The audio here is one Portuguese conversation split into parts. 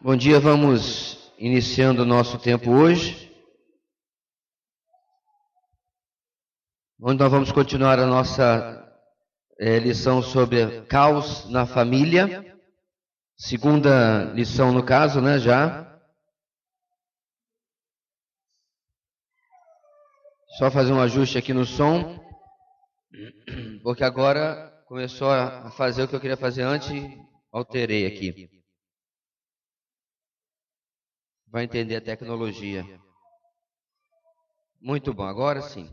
Bom dia, vamos iniciando o nosso tempo hoje, onde nós vamos continuar a nossa lição sobre caos na família, segunda lição no caso, né, já. Só fazer um ajuste aqui no som, porque agora começou a fazer o que eu queria fazer antes e alterei aqui. Vai entender a tecnologia. Muito bom, agora sim.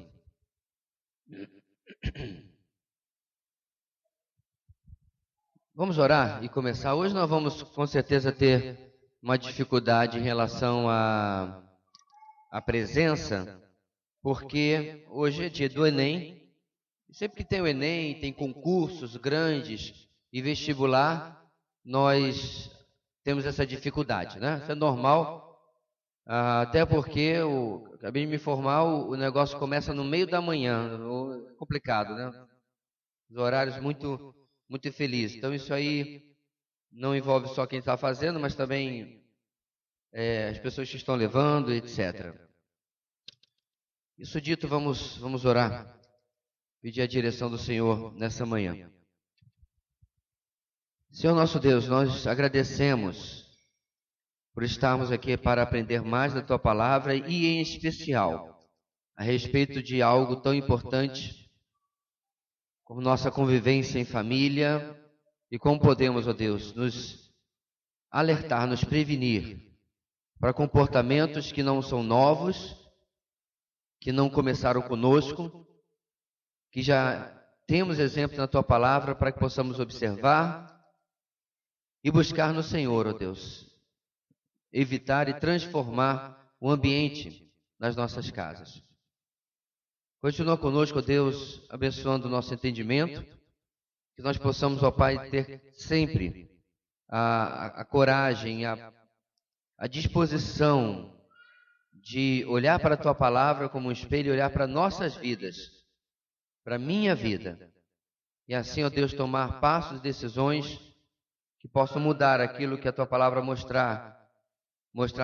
Vamos orar e começar. Hoje nós vamos com certeza ter uma dificuldade em relação à presença, porque hoje é dia do Enem. Sempre que tem o Enem, tem concursos grandes e vestibular, nós temos essa dificuldade, né? Isso é normal. Até porque, acabei de me informar, o negócio começa no meio da manhã, complicado, né? Os horários muito infelizes. Então isso aí não envolve só quem está fazendo, mas também as pessoas que estão levando, etc. Isso dito, vamos orar, pedir a direção do Senhor nessa manhã. Senhor nosso Deus, nós agradecemos por estarmos aqui para aprender mais da Tua Palavra e, em especial, a respeito de algo tão importante como nossa convivência em família e como podemos, ó Deus, nos alertar, nos prevenir para comportamentos que não são novos, que não começaram conosco, que já temos exemplos na Tua Palavra para que possamos observar e buscar no Senhor, ó Deus, evitar e transformar o ambiente nas nossas casas. Continua conosco, ó Deus, abençoando o nosso entendimento, que nós possamos, ó Pai, ter sempre a coragem, a disposição de olhar para a Tua Palavra como um espelho e olhar para nossas vidas, para a minha vida, e assim, ó Deus, tomar passos e decisões que possam mudar aquilo que a Tua Palavra mostrar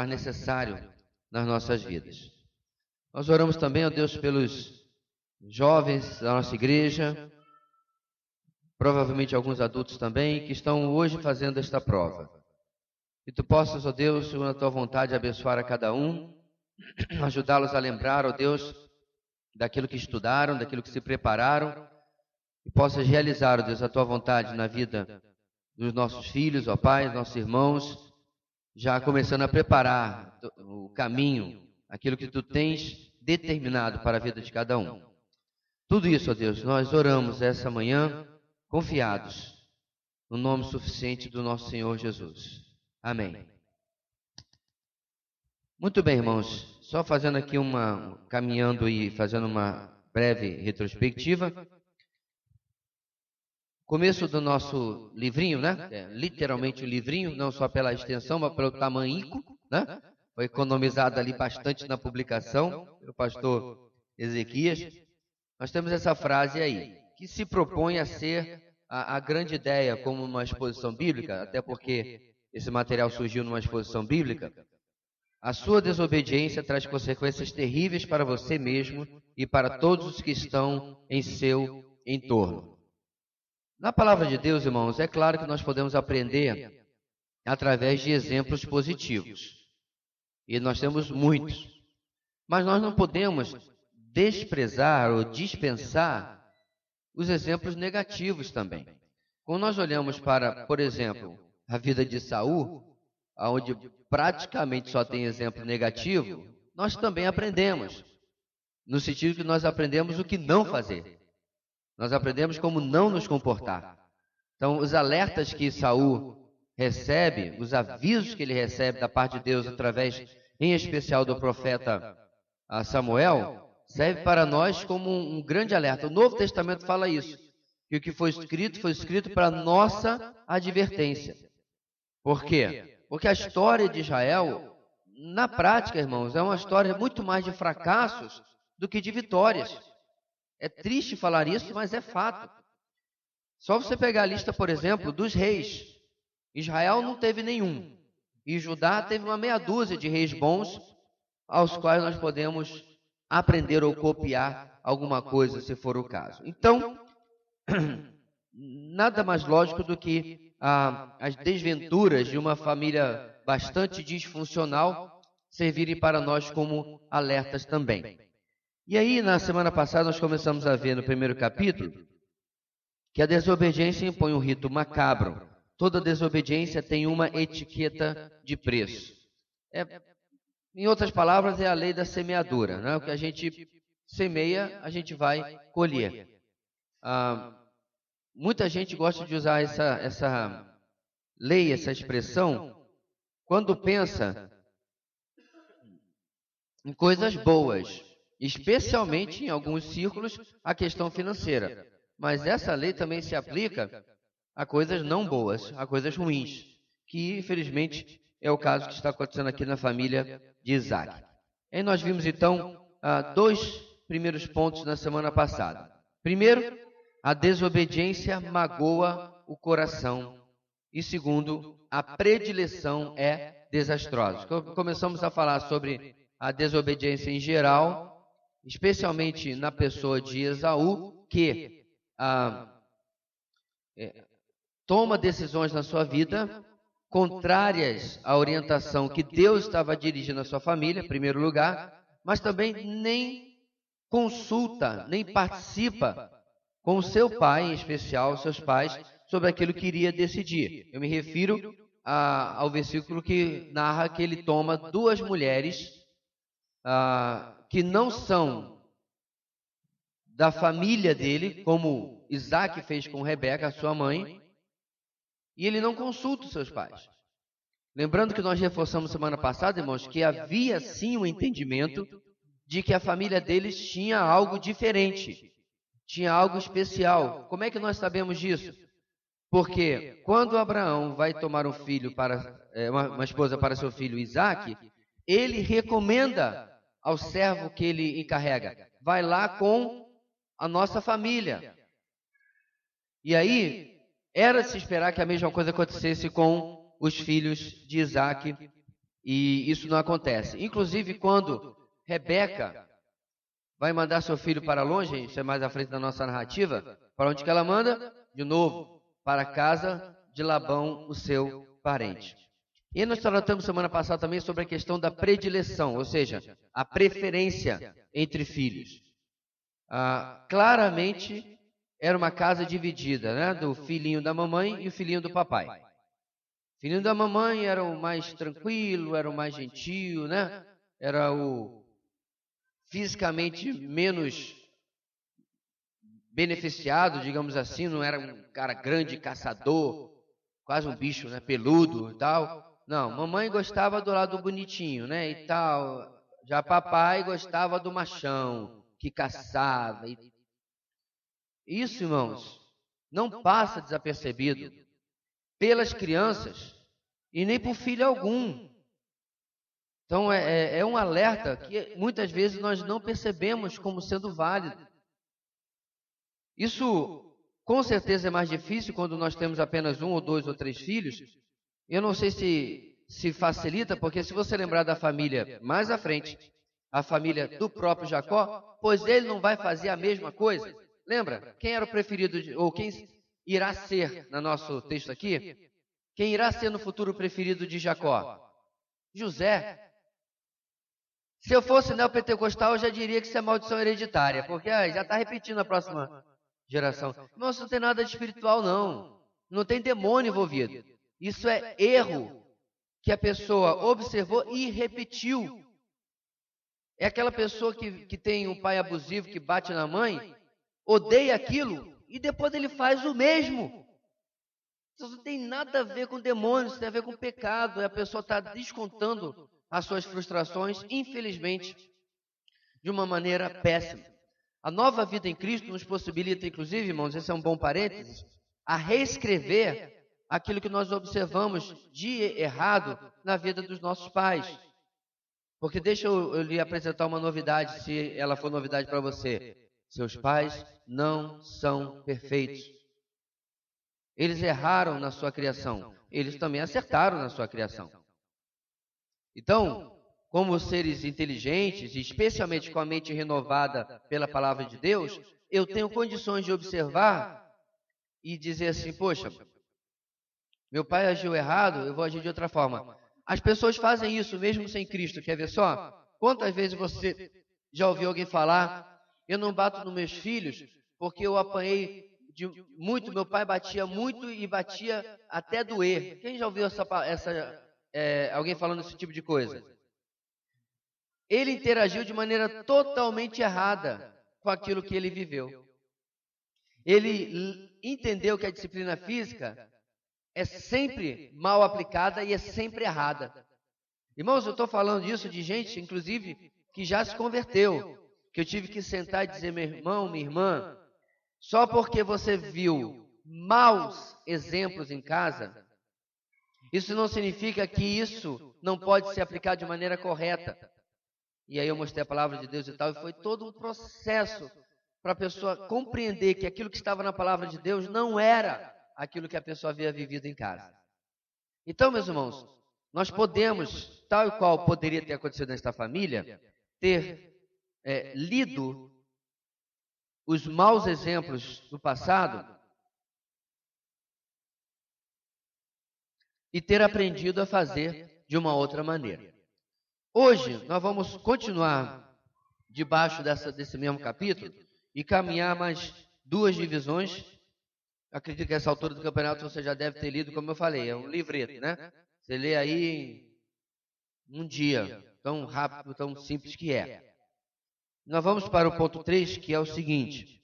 necessário nas nossas vidas. Nós oramos também, ó Deus, pelos jovens da nossa igreja, provavelmente alguns adultos também, que estão hoje fazendo esta prova. Que Tu possas, ó Deus, segundo a Tua vontade, abençoar a cada um, ajudá-los a lembrar, ó Deus, daquilo que estudaram, daquilo que se prepararam, e possas realizar, ó Deus, a Tua vontade na vida dos nossos filhos, ó Pai, nossos irmãos, já começando a preparar o caminho, aquilo que Tu tens determinado para a vida de cada um. Tudo isso, ó Deus, nós oramos essa manhã, confiados no nome suficiente do nosso Senhor Jesus. Amém. Muito bem, irmãos, só fazendo aqui caminhando e fazendo uma breve retrospectiva. Começo do nosso livrinho, né? Literalmente o livrinho, não só pela extensão, mas pelo tamanhico, né? Foi economizado ali bastante na publicação, pelo pastor Ezequias. Nós temos essa frase aí, que se propõe a ser a grande ideia como uma exposição bíblica, até porque esse material surgiu numa exposição bíblica. A sua desobediência traz consequências terríveis para você mesmo e para todos os que estão em seu entorno. Na palavra de Deus, irmãos, é claro que nós podemos aprender através de exemplos positivos. E nós temos muitos. Mas nós não podemos desprezar ou dispensar os exemplos negativos também. Quando nós olhamos para, por exemplo, a vida de Saul, onde praticamente só tem exemplo negativo, nós também aprendemos. No sentido que nós aprendemos o que não fazer. Nós aprendemos como não nos comportar. Então, os alertas que Saul recebe, os avisos que ele recebe da parte de Deus através, em especial do profeta Samuel, serve para nós como um grande alerta. O Novo Testamento fala isso, que o que foi escrito para nossa advertência. Por quê? Porque a história de Israel, na prática, irmãos, é uma história muito mais de fracassos do que de vitórias. É triste falar isso, mas é fato. Só você pegar a lista, por exemplo, dos reis. Israel não teve nenhum. E Judá teve uma meia dúzia de reis bons, aos quais nós podemos aprender ou copiar alguma coisa, se for o caso. Então, nada mais lógico do que as desventuras de uma família bastante disfuncional servirem para nós como alertas também. E aí, na semana passada, nós começamos a ver no primeiro capítulo que a desobediência impõe um rito macabro. Toda desobediência tem uma etiqueta de preço. Em outras palavras, é a lei da semeadura, né? O que a gente semeia, a gente vai colher. Muita gente gosta de usar essa lei, essa expressão, quando pensa em coisas boas, especialmente em alguns círculos, a questão financeira. Mas essa lei também se aplica a coisas não boas, a coisas ruins, que infelizmente é o caso que está acontecendo aqui na família de Isaac. E nós vimos então dois primeiros pontos na semana passada. Primeiro, a desobediência magoa o coração. E segundo, a predileção é desastrosa. Começamos a falar sobre a desobediência em geral, especialmente na pessoa de Esaú, que toma decisões na sua vida contrárias à orientação que Deus estava dirigindo à sua família, em primeiro lugar, mas também nem consulta, nem participa com o seu pai, em especial, seus pais, sobre aquilo que iria decidir. Eu me refiro ao versículo que narra que ele toma duas mulheres que não são da família dele, como Isaac fez com Rebeca, sua mãe, e ele não consulta os seus pais. Lembrando que nós reforçamos semana passada, irmãos, que havia sim um entendimento de que a família deles tinha algo diferente, tinha algo especial. Como é que nós sabemos disso? Porque quando Abraão vai tomar um filho uma esposa para seu filho Isaac, ele recomenda ao servo que ele encarrega: vai lá com a nossa família. E aí, era de se esperar que a mesma coisa acontecesse com os filhos de Isaac, e isso não acontece. Inclusive, quando Rebeca vai mandar seu filho para longe, isso é mais à frente da nossa narrativa, para onde que ela manda? De novo, para a casa de Labão, o seu parente. E nós tratamos semana passada também sobre a questão da predileção, ou seja, a preferência entre filhos. Claramente, era uma casa dividida, né? Do filhinho da mamãe e o filhinho do papai. O filhinho da mamãe era o mais tranquilo, era o mais gentil, né? Era o fisicamente menos beneficiado, digamos assim, não era um cara grande, caçador, quase um bicho, né? Peludo e tal. Não, mamãe gostava do lado bonitinho, né? E tal. Já papai gostava do machão, que caçava. Isso, irmãos, não passa desapercebido pelas crianças e nem por filho algum. Então, é um alerta que muitas vezes nós não percebemos como sendo válido. Isso, com certeza, é mais difícil quando nós temos apenas um ou dois ou três filhos. Eu não sei se facilita, porque se você lembrar da família mais à frente, a família do próprio Jacó, pois ele não vai fazer a mesma coisa. Lembra? Quem era o preferido, ou quem irá ser, no nosso texto aqui, quem irá ser no futuro o preferido de Jacó? José. Se eu fosse neopentecostal, eu já diria que isso é maldição hereditária, porque já está repetindo a próxima geração. Não, isso não tem nada de espiritual, não. Não tem demônio envolvido. Isso é erro que a pessoa observou e repetiu. É aquela pessoa que tem um pai abusivo, que bate na mãe, odeia aquilo e depois ele faz o mesmo. Isso não tem nada a ver com demônio, isso tem a ver com pecado. A pessoa está descontando as suas frustrações, infelizmente, de uma maneira péssima. A nova vida em Cristo nos possibilita, inclusive, irmãos, esse é um bom parênteses, a reescrever aquilo que nós observamos de errado na vida dos nossos pais. Porque deixa eu lhe apresentar uma novidade, se ela for novidade para você. Seus pais não são perfeitos. Eles erraram na sua criação. Eles também acertaram na sua criação. Então, como seres inteligentes, especialmente com a mente renovada pela palavra de Deus, eu tenho condições de observar e dizer assim, poxa, meu pai agiu errado, eu vou agir de outra forma. As pessoas fazem isso mesmo sem Cristo, quer ver só? Quantas vezes você já ouviu alguém falar, eu não bato nos meus filhos porque eu apanhei muito, meu pai batia muito e batia até doer. Quem já ouviu alguém falando esse tipo de coisa? Ele interagiu de maneira totalmente errada com aquilo que ele viveu. Ele entendeu que a disciplina física é sempre mal aplicada e é sempre errada. Irmãos, eu estou falando disso de gente, inclusive, que já se converteu, que eu tive que sentar e dizer, meu irmão, minha irmã, só porque você viu maus exemplos em casa, isso não significa que isso não pode ser aplicado de maneira correta. E aí eu mostrei a palavra de Deus e tal, e foi todo um processo para a pessoa compreender que aquilo que estava na palavra de Deus não era aquilo que a pessoa havia vivido em casa. Então, meus irmãos, nós podemos, tal e qual poderia ter acontecido nesta família, ter lido os maus exemplos do passado e ter aprendido a fazer de uma outra maneira. Hoje, nós vamos continuar debaixo desse mesmo capítulo e caminhar mais 2 divisões. Acredito que essa altura do campeonato você já deve ter lido, como eu falei, é um livreto, né? Você lê aí em um dia, tão rápido, tão simples que é. Nós vamos para o ponto 3, que é o seguinte.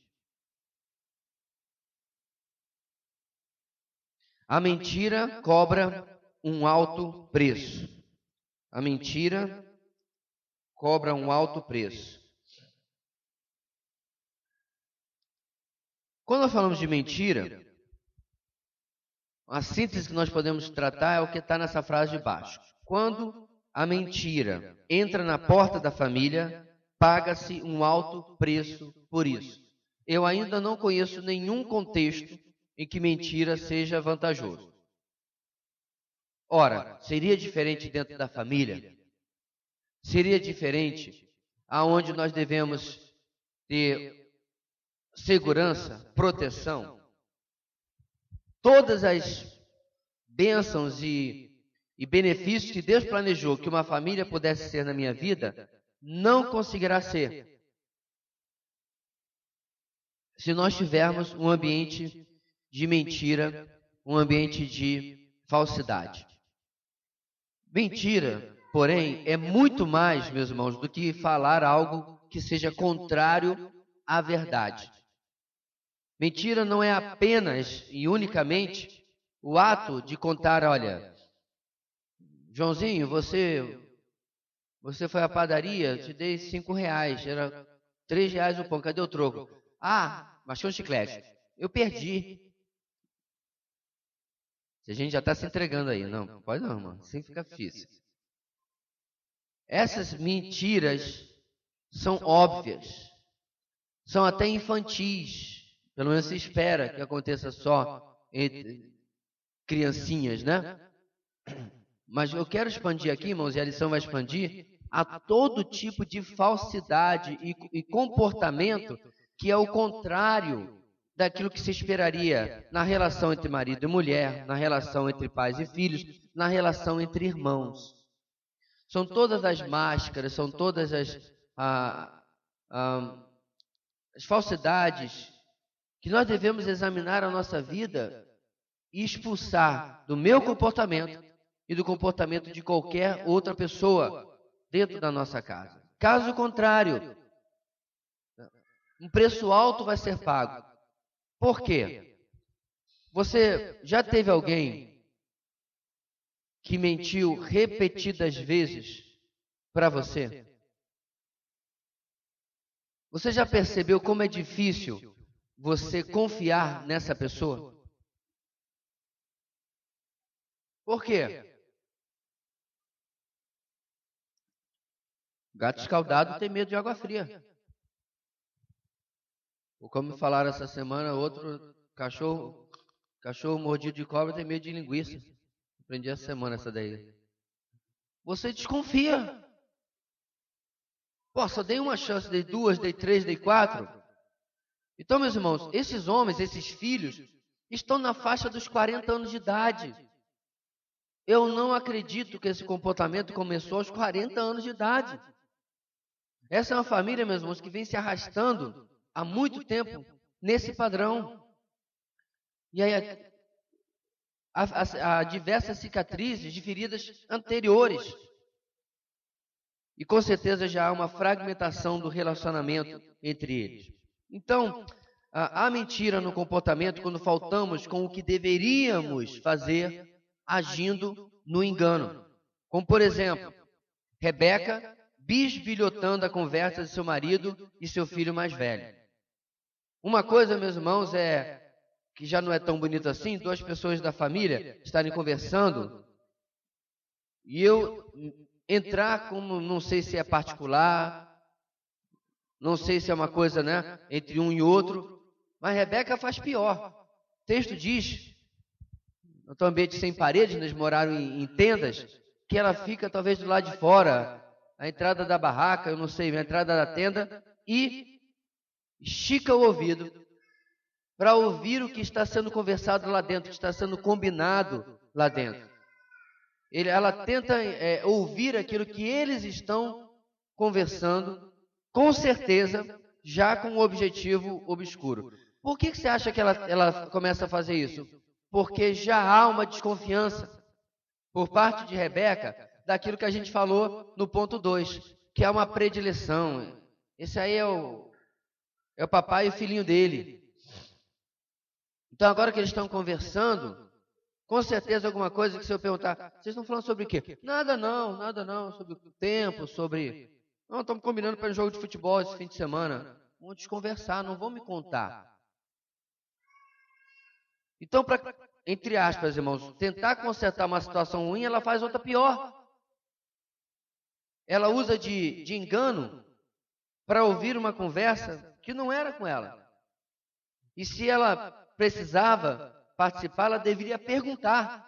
A mentira cobra um alto preço. A mentira cobra um alto preço. Quando nós falamos de mentira, a síntese que nós podemos tratar é o que está nessa frase de baixo. Quando a mentira entra na porta da família, paga-se um alto preço por isso. Eu ainda não conheço nenhum contexto em que mentira seja vantajoso. Ora, seria diferente dentro da família? Seria diferente aonde nós devemos ter segurança, proteção? Todas as bênçãos e benefícios que Deus planejou que uma família pudesse ser na minha vida, não conseguirá ser se nós tivermos um ambiente de mentira, um ambiente de falsidade. Mentira, porém, é muito mais, meus irmãos, do que falar algo que seja contrário à verdade. Mentira não é apenas e unicamente o ato de contar, olha, Joãozinho, você foi à padaria, eu te dei R$5, era R$3 o pão, cadê o troco? Ah, mas tinha um chiclete. Eu perdi. Se a gente já está se entregando aí, não, pode não, mano, assim fica difícil. Essas mentiras são óbvias, são até infantis, pelo menos se espera que aconteça só entre criancinhas, né? Mas eu quero expandir aqui, irmãos, e a lição vai expandir a todo tipo de falsidade e comportamento que é o contrário daquilo que se esperaria na relação entre marido e mulher, na relação entre pais e filhos, na relação entre irmãos. São todas as máscaras, são todas as falsidades que nós devemos examinar a nossa vida e expulsar do meu comportamento e do comportamento de qualquer outra pessoa dentro da nossa casa. Caso contrário, um preço alto vai ser pago. Por quê? Você já teve alguém que mentiu repetidas vezes para você? Você já percebeu como é difícil você confiar nessa pessoa? Por quê? Gato escaldado tem medo de água fria. Ou como falaram essa semana, outro cachorro mordido de cobra tem medo de linguiça. Aprendi essa semana essa daí. você desconfia. Pô, só dei uma chance, dei duas, dei três, dei quatro. Então, meus irmãos, esses homens, esses filhos, estão na faixa dos 40 anos de idade. Eu não acredito que esse comportamento começou aos 40 anos de idade. Essa é uma família, meus irmãos, que vem se arrastando há muito tempo nesse padrão. E aí há diversas cicatrizes de feridas anteriores. E com certeza já há uma fragmentação do relacionamento entre eles. Então, há mentira no comportamento quando faltamos com o que deveríamos fazer agindo no engano. Como, por exemplo, Rebeca bisbilhotando a conversa de seu marido e seu filho mais velho. Uma coisa, meus irmãos, que já não é tão bonito assim, duas pessoas da família estarem conversando e eu entrar como, não sei se é particular, não sei se é uma coisa, né, entre um e outro, mas Rebeca faz pior. O texto diz, no teu ambiente sem paredes, eles moraram em tendas, que ela fica talvez do lado de fora, a entrada da barraca, eu não sei, a entrada da tenda, e estica o ouvido para ouvir o que está sendo conversado lá dentro, o que está sendo combinado lá dentro. Ela tenta ouvir aquilo que eles estão conversando, com certeza, já com um objetivo obscuro. Por que você acha que ela começa a fazer isso? Porque já há uma desconfiança por parte de Rebeca daquilo que a gente falou no ponto 2, que é uma predileção. Esse aí é o papai e o filhinho dele. Então, agora que eles estão conversando, com certeza alguma coisa que se eu perguntar, vocês estão falando sobre o quê? Nada não, sobre o tempo, sobre... Não, estamos combinando para um jogo de futebol esse fim de semana. Vamos desconversar, não vão me contar. Então, para, entre aspas, irmãos, tentar consertar uma situação ruim, ela faz outra pior. Ela usa de engano para ouvir uma conversa que não era com ela. E se ela precisava participar, ela deveria perguntar.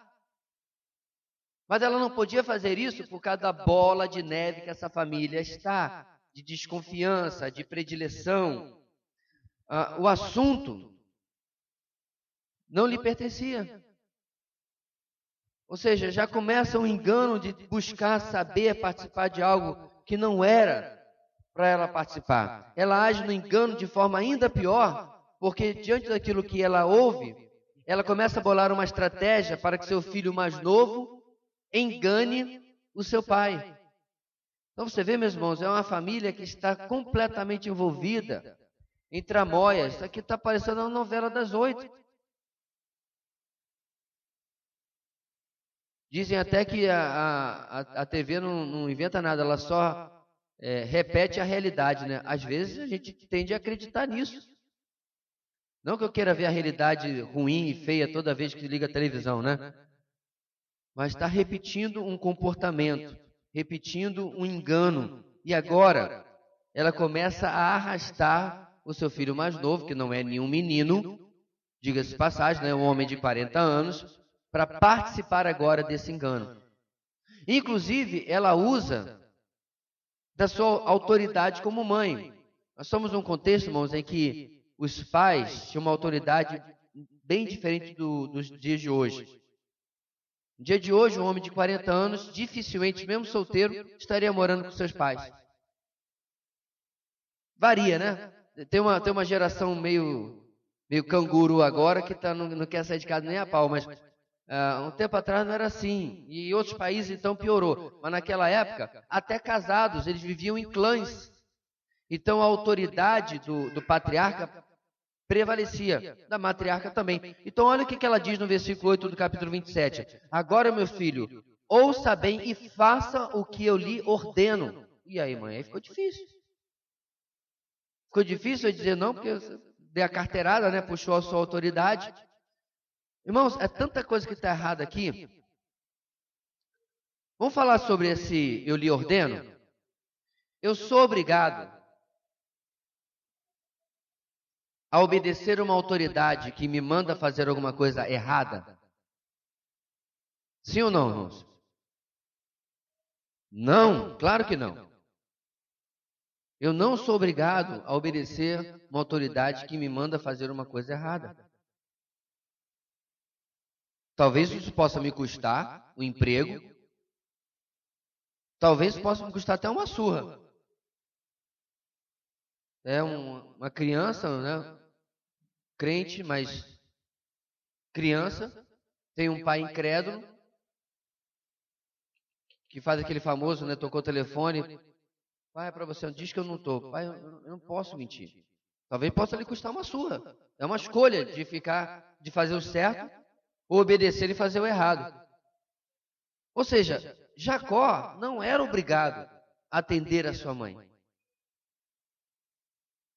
Mas ela não podia fazer isso por causa da bola de neve que essa família está, de desconfiança, de predileção. O assunto não lhe pertencia. Ou seja, já começa um engano de buscar saber participar de algo que não era para ela participar. Ela age no engano de forma ainda pior, porque diante daquilo que ela ouve, ela começa a bolar uma estratégia para que seu filho mais novo engane o seu pai. Então você vê, meus irmãos, é uma família que está completamente envolvida em tramóias. Isso aqui está parecendo uma novela das 8. Dizem até que a TV não inventa nada, ela só repete a realidade, né? Às vezes a gente tende a acreditar nisso. Não que eu queira ver a realidade ruim e feia toda vez que liga a televisão, né? Mas está repetindo um comportamento, repetindo um engano. E agora, ela começa a arrastar o seu filho mais novo, que não é nenhum menino, diga-se de passagem, né, um homem de 40 anos, para participar agora desse engano. Inclusive, ela usa da sua autoridade como mãe. Nós somos num contexto, irmãos, em que os pais tinham uma autoridade bem diferente dos dias de hoje. No dia de hoje, um homem de 40 anos, dificilmente, mesmo solteiro, estaria morando com seus pais. Varia, né? Tem uma geração meio canguru agora que não quer sair de casa nem a pau, mas um tempo atrás não era assim. E em outros países, então, piorou. Mas naquela época, até casados, eles viviam em clãs. Então, a autoridade do patriarca prevalecia, da matriarca também. Então, olha o que ela diz no versículo 8 do capítulo 27. Agora, meu filho, ouça bem e faça o que eu lhe ordeno. E aí, mãe, aí ficou difícil. Ficou difícil eu dizer não, porque eu dei a carteirada, né? Puxou a sua autoridade. Irmãos, é tanta coisa que está errada aqui. Vamos falar sobre esse eu lhe ordeno? Eu sou obrigado a obedecer uma autoridade que me manda fazer alguma coisa errada? Sim ou não, irmãos? Não, claro que não. Eu não sou obrigado a obedecer uma autoridade que me manda fazer uma coisa errada. Talvez isso possa me custar o emprego, talvez possa me custar até uma surra. É uma criança, né? Crente, mas criança, tem um pai incrédulo, que faz aquele famoso, né? Tocou o telefone, pai, é para você, diz que eu não estou. Pai, eu não posso mentir. Talvez possa lhe custar uma surra. É uma escolha de fazer o certo ou obedecer e fazer o errado. Ou seja, Jacó não era obrigado a atender a sua mãe.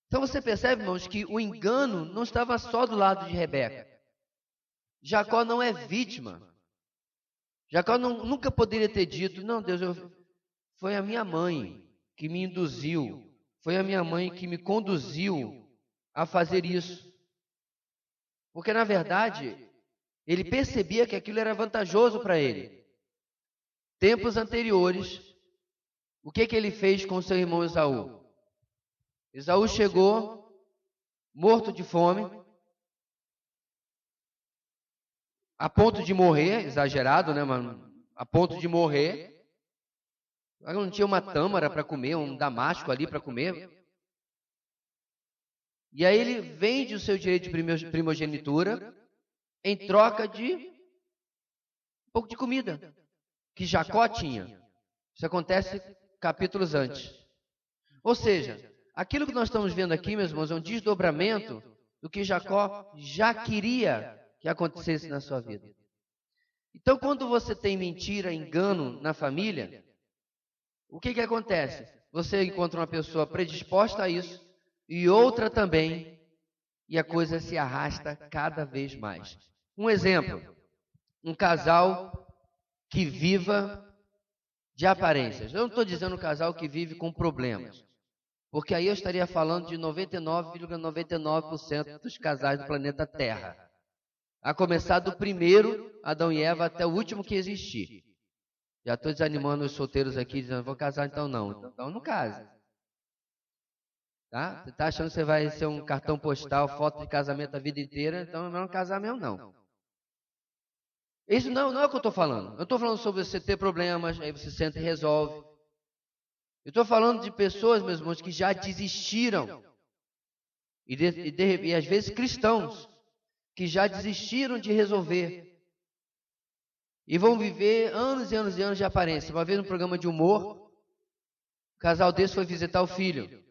Então você percebe, irmãos, que o engano não estava só do lado de Rebeca. Jacó não é vítima. Jacó nunca poderia ter dito, não, Deus, foi a minha mãe que me induziu, foi a minha mãe que me conduziu a fazer isso. Porque, na verdade, ele percebia que aquilo era vantajoso para ele. Tempos anteriores, o que ele fez com seu irmão Esaú? Esaú chegou, morto de fome, a ponto de morrer, exagerado, né, mano? A ponto de morrer. Não tinha uma tâmara para comer, um damasco ali para comer. E aí ele vende o seu direito de primogenitura em troca de um pouco de comida que Jacó tinha. Isso acontece capítulos antes. Ou seja, aquilo que nós estamos vendo aqui, meus irmãos, é um desdobramento do que Jacó já queria que acontecesse na sua vida. Então, quando você tem mentira, engano na família, o que acontece? Você encontra uma pessoa predisposta a isso e outra também, e a coisa se arrasta cada vez mais. Um exemplo, um casal que viva de aparências. Eu não estou dizendo um casal que vive com problemas, porque aí eu estaria falando de 99,99% dos casais do planeta Terra. A começar do primeiro, Adão e Eva, até o último que existir. Já estou desanimando os solteiros aqui, dizendo, vou casar então não. Então não case. Tá? Você está achando que você vai ser um cartão postal, foto de casamento a vida inteira, então não é um casamento não. Isso não é o que eu estou falando. Eu estou falando sobre você ter problemas, aí você senta e resolve. Eu estou falando de pessoas, meus irmãos, que já desistiram. E às vezes cristãos, que já desistiram de resolver. E vão viver anos e anos e anos de aparência. Uma vez no programa de humor, um casal desse foi visitar o filho.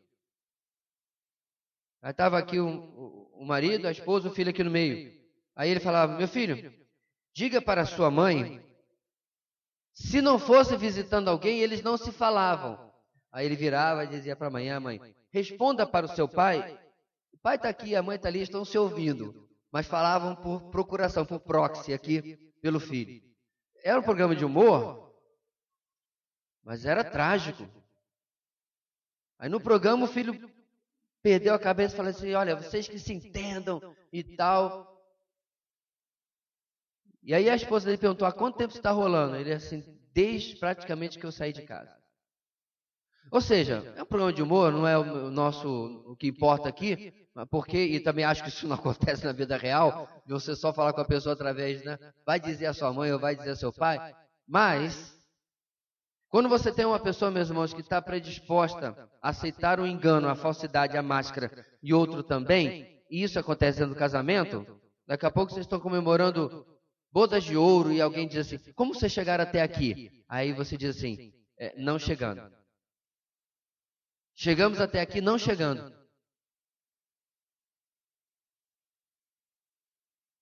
Aí estava aqui o marido, a esposa, o filho aqui no meio. Aí ele falava, meu filho, diga para a sua mãe, se não fosse visitando alguém, eles não se falavam. Aí ele virava e dizia para a mãe, responda para o seu pai, o pai está aqui, a mãe está ali, estão se ouvindo. Mas falavam por procuração, por proxy aqui, pelo filho. Era um programa de humor, mas era trágico. Aí no programa o filho perdeu a cabeça e falou assim, olha, vocês que se entendam e tal. E aí a esposa dele perguntou, há quanto tempo isso está rolando? Ele assim, desde praticamente que eu saí de casa. Ou seja, é um programa de humor, não é o que importa aqui, porque, e também acho que isso não acontece na vida real, de você só falar com a pessoa através, né? Vai dizer a sua mãe ou vai dizer a seu pai, mas quando você tem uma pessoa, meus irmãos, que está predisposta a aceitar o engano, a falsidade, a máscara, e outro também, e isso acontece dentro do casamento, daqui a pouco vocês estão comemorando bodas de ouro e alguém diz assim, como vocês chegaram até aqui? Aí você diz assim, não chegando. Chegamos até aqui não chegando.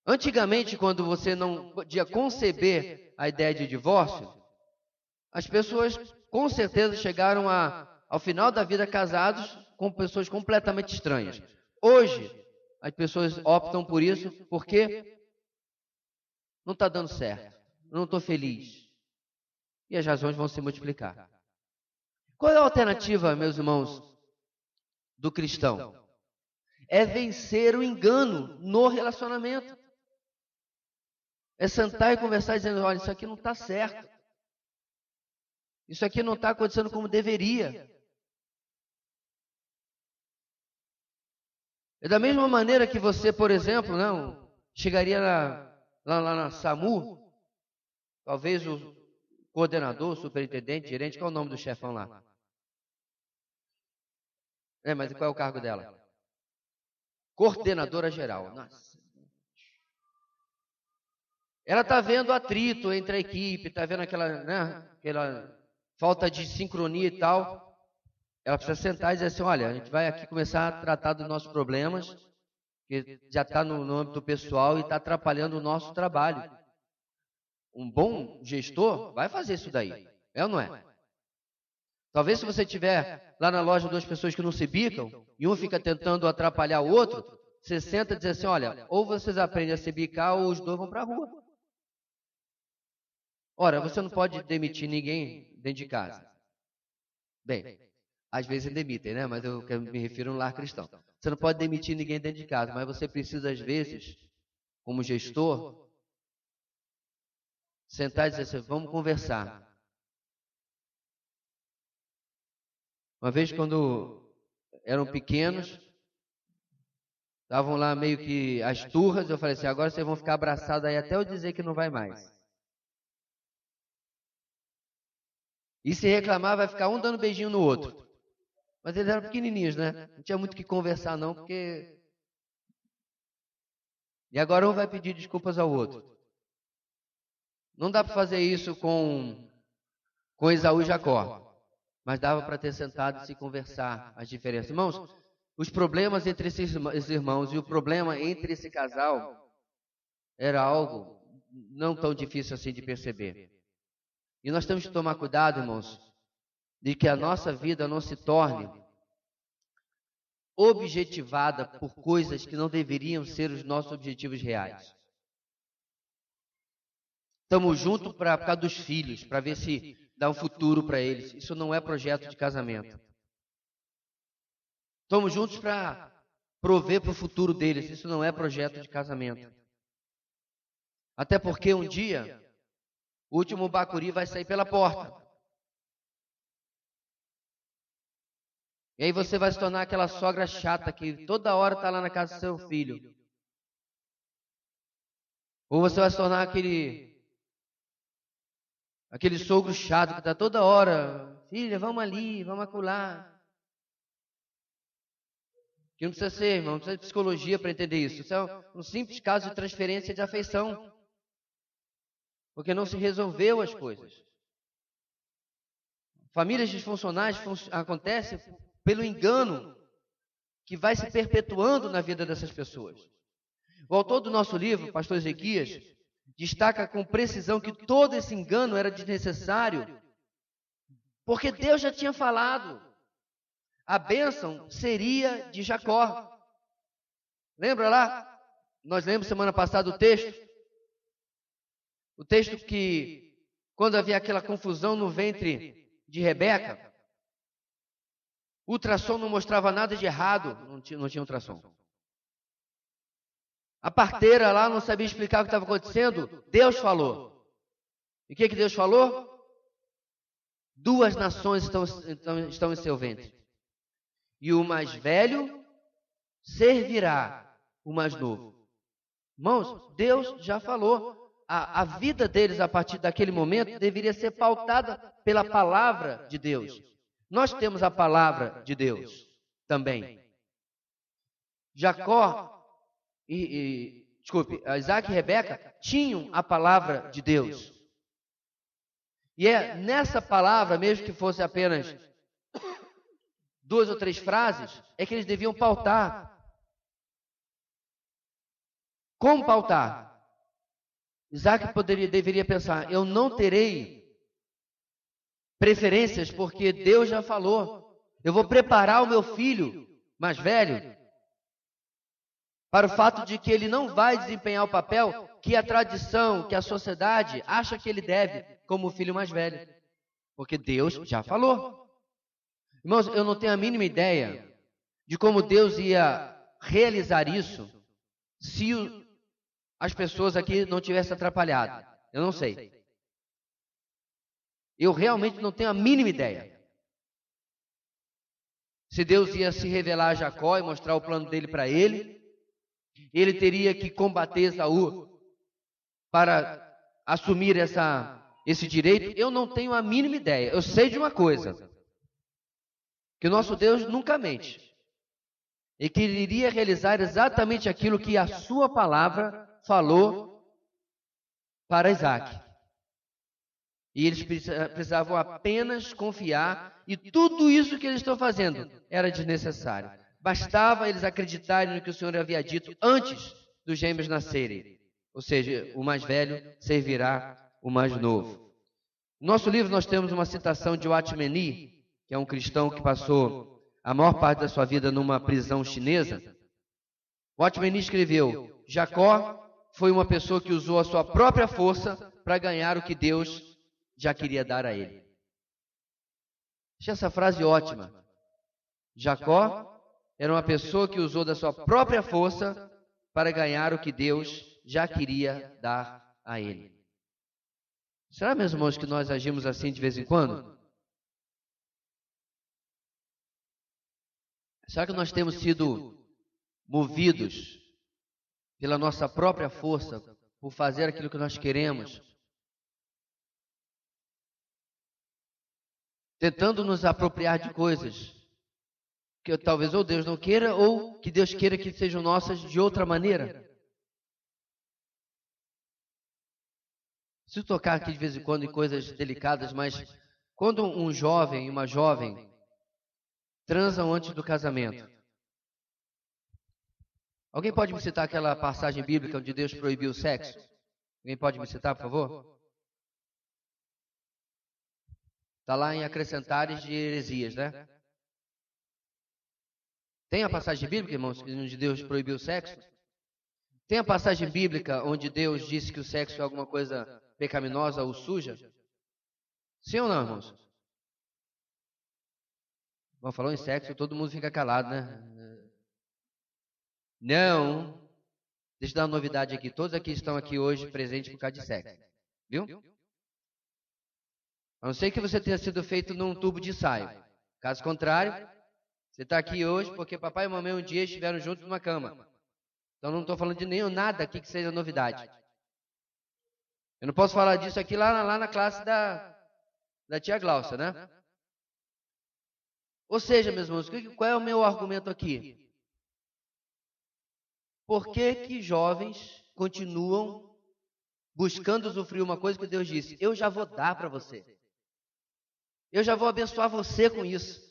Antigamente, quando você não podia conceber a ideia de divórcio, as pessoas com certeza chegaram ao final da vida casados com pessoas completamente estranhas. Hoje, as pessoas optam por isso porque não está dando certo, não estou feliz. E as razões vão se multiplicar. Qual é a alternativa, meus irmãos, do cristão? É vencer o engano no relacionamento. É sentar e conversar dizendo, olha, isso aqui não está certo. Isso aqui não está acontecendo como deveria. É da mesma maneira que você, por exemplo, não chegaria lá na SAMU, talvez o coordenador, superintendente, gerente, qual é o nome do chefão lá? Mas qual é o cargo dela? Coordenadora geral. Nossa. Ela está vendo atrito entre a equipe, está vendo aquela falta de sincronia e tal. Ela precisa sentar e dizer assim, olha, a gente vai aqui começar a tratar dos nossos problemas, que já está no âmbito pessoal e está atrapalhando o nosso trabalho. Um bom gestor vai fazer isso daí, é ou não é? Talvez se você tiver lá na loja duas pessoas que não se bicam, e um fica tentando atrapalhar o outro, você senta e diz assim, olha, ou vocês aprendem a se bicar ou os dois vão para a rua. Ora, você não pode demitir ninguém dentro de casa. Bem, às vezes demitem, né? Mas eu me refiro a um lar cristão. Você não pode demitir ninguém dentro de casa, mas você precisa, às vezes, como gestor, sentar e dizer assim, vamos conversar. Uma vez, quando eram pequenos, estavam lá meio que as turras, eu falei assim, agora vocês vão ficar abraçados aí até eu dizer que não vai mais. E se reclamar, vai ficar um dando beijinho no outro. Mas eles eram pequenininhos, né? Não tinha muito o que conversar não, porque... E agora um vai pedir desculpas ao outro. Não dá para fazer isso com Esaú e Jacó. Mas dava para ter sentado e se conversar as diferenças. Irmãos, os problemas entre esses irmãos e o problema entre esse casal era algo não tão difícil assim de perceber. E nós temos que tomar cuidado, irmãos, de que a nossa vida não se torne objetivada por coisas que não deveriam ser os nossos objetivos reais. Estamos juntos por causa dos filhos, para ver se dá um futuro para eles. Isso não é projeto de casamento. Estamos juntos para prover para o futuro deles. Isso não é projeto de casamento. Até porque um dia, o último bacuri vai sair pela porta. E aí você vai se tornar aquela sogra chata que toda hora está lá na casa do seu filho. Ou você vai se tornar aquele sogro chato que está toda hora, filha, vamos ali, vamos acolá. Que não precisa ser, irmão, não precisa de psicologia para entender isso. Isso é um simples caso de transferência de afeição. Porque não se resolveu as coisas. Famílias disfuncionais acontecem pelo engano que vai se perpetuando na vida dessas pessoas. O autor do nosso livro, pastor Ezequias, destaca com precisão que todo esse engano era desnecessário, porque Deus já tinha falado. A bênção seria de Jacó. Lembra lá? Nós lemos semana passada o texto. O texto que, quando havia aquela confusão no ventre de Rebeca, o ultrassom não mostrava nada de errado, não tinha ultrassom. A parteira lá não sabia explicar o que estava acontecendo, Deus falou. E o que Deus falou? 2 nações estão em seu ventre. E o mais velho servirá o mais novo. Irmãos, Deus já falou. A vida deles, a partir daquele momento, deveria ser pautada pela palavra de Deus. Nós temos a palavra de Deus também. Isaac e Rebeca tinham a palavra de Deus. E é nessa palavra, mesmo que fosse apenas 2 ou 3 frases, é que eles deviam pautar. Como pautar? Isaac deveria pensar, eu não terei preferências porque Deus já falou. Eu vou preparar o meu filho mais velho para o fato de que ele não vai desempenhar o papel que a tradição, que a sociedade acha que ele deve como filho mais velho. Porque Deus já falou. Irmãos, eu não tenho a mínima ideia de como Deus ia realizar isso se as pessoas aqui não tivessem atrapalhado. Eu não sei. Eu realmente não tenho a mínima ideia. Se Deus ia se revelar a Jacó e mostrar o plano dele para ele, ele teria que combater Esaú para assumir esse direito. Eu não tenho a mínima ideia. Eu sei de uma coisa, que o nosso Deus nunca mente. E que ele iria realizar exatamente aquilo que a sua palavra falou para Isaac. E eles precisavam apenas confiar, e tudo isso que eles estão fazendo era desnecessário. Bastava eles acreditarem no que o Senhor havia dito antes dos gêmeos nascerem. Ou seja, o mais velho servirá o mais novo. No nosso livro nós temos uma citação de Watchman Nee, que é um cristão que passou a maior parte da sua vida numa prisão chinesa. Watchman Nee escreveu: Jacó foi uma pessoa que usou a sua própria força para ganhar o que Deus já queria dar a ele. Achei essa frase ótima. Jacó era uma pessoa que usou da sua própria força para ganhar o que Deus já queria dar a ele. Será, meus irmãos, que nós agimos assim de vez em quando? Será que nós temos sido movidos pela nossa própria força, por fazer aquilo que nós queremos, tentando nos apropriar de coisas que talvez ou Deus não queira, ou que Deus queira que sejam nossas de outra maneira? Preciso tocar aqui de vez em quando em coisas delicadas, mas quando um jovem e uma jovem transam antes do casamento, alguém pode me citar aquela passagem bíblica onde Deus proibiu o sexo? Alguém pode me citar, por favor? Está lá em Acrescentares de Heresias, né? Tem a passagem bíblica, irmãos, onde Deus proibiu o sexo? Tem a passagem bíblica onde Deus disse que o sexo é alguma coisa pecaminosa ou suja? Sim ou não, irmãos? Bom, falou em sexo, todo mundo fica calado, né? Não. Deixa eu dar uma novidade aqui. Todos aqui estão aqui hoje presentes por causa de sexo. Viu? A não ser que você tenha sido feito num tubo de ensaio. Caso contrário, você está aqui hoje porque papai e mamãe um dia estiveram juntos numa cama. Então não estou falando de nada aqui que seja novidade. Eu não posso falar disso aqui lá na classe da tia Glaucia, né? Ou seja, meus irmãos, qual é o meu argumento aqui? Por que jovens continuam buscando usufruir uma coisa que Deus disse? Eu já vou dar para você. Eu já vou abençoar você com isso.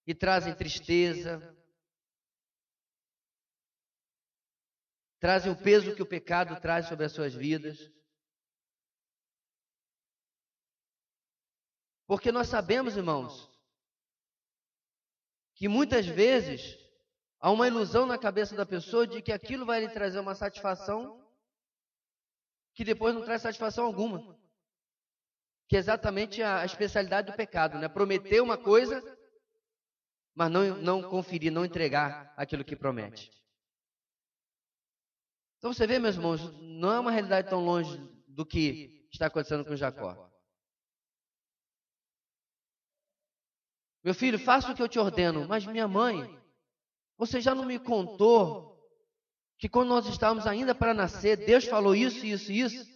E trazem tristeza, trazem o peso que o pecado traz sobre as suas vidas. Porque nós sabemos, irmãos, que muitas vezes há uma ilusão na cabeça da pessoa de que aquilo vai lhe trazer uma satisfação que depois não traz satisfação alguma. Que é exatamente a especialidade do pecado, né? Prometer uma coisa, mas não conferir, não entregar aquilo que promete. Então você vê, meus irmãos, não é uma realidade tão longe do que está acontecendo com Jacó. Meu filho, faça o que eu te ordeno, mas minha mãe, você já não me contou que quando nós estávamos ainda para nascer, Deus falou isso, isso e isso?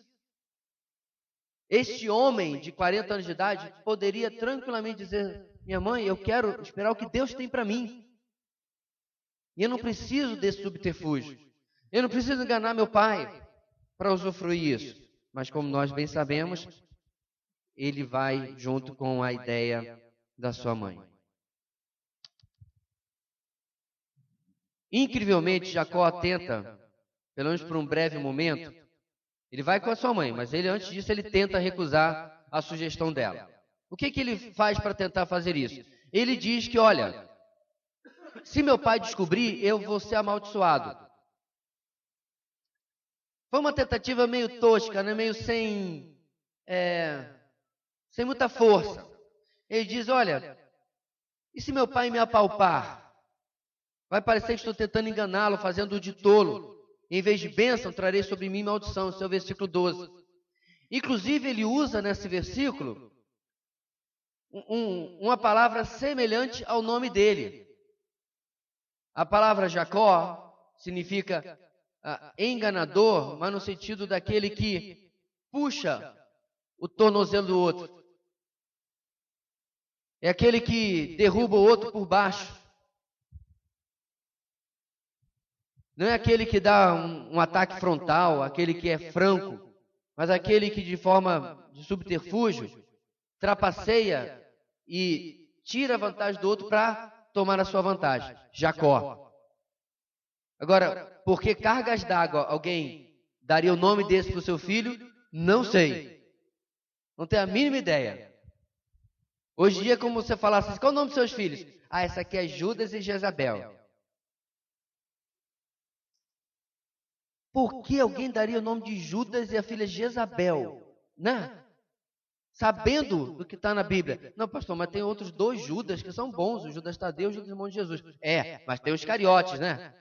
Este homem de 40 anos de idade poderia tranquilamente dizer: minha mãe, eu quero esperar o que Deus tem para mim. E eu não preciso desse subterfúgio. Eu não preciso enganar meu pai para usufruir isso. Mas como nós bem sabemos, ele vai junto com a ideia da sua mãe. Incrivelmente, Jacó tenta, pelo menos por um breve momento, ele vai com a sua mãe, mas antes disso ele tenta recusar a sugestão dela. O que ele faz para tentar fazer isso? Ele diz que, olha, se meu pai descobrir, eu vou ser amaldiçoado. Foi uma tentativa meio tosca, né? Meio sem muita força. Ele diz, olha, e se meu pai me apalpar? Vai parecer que estou tentando enganá-lo, fazendo-o de tolo. Em vez de bênção, trarei sobre mim maldição. Esse é o versículo 12. Inclusive, ele usa nesse versículo uma palavra semelhante ao nome dele. A palavra Jacó significa enganador, mas no sentido daquele que puxa o tornozelo do outro. É aquele que derruba o outro por baixo. Não é aquele que dá um ataque frontal, aquele que é franco, mas aquele que de forma de subterfúgio trapaceia e tira a vantagem do outro para tomar a sua vantagem. Jacó. Agora, por que cargas d'água alguém daria o nome desse para o seu filho? Não sei. Não tenho a mínima ideia. Hoje em dia, como você falasse, qual é o nome dos seus filhos? Essa aqui é Judas e Jezabel. Por que alguém daria o nome de Judas e a filha Jezabel? Né? Sabendo do que está na Bíblia. Não, pastor, mas tem outros 2 Judas que são bons. O Judas Tadeu e o Judas irmão de Jesus. Mas tem os cariotes, né?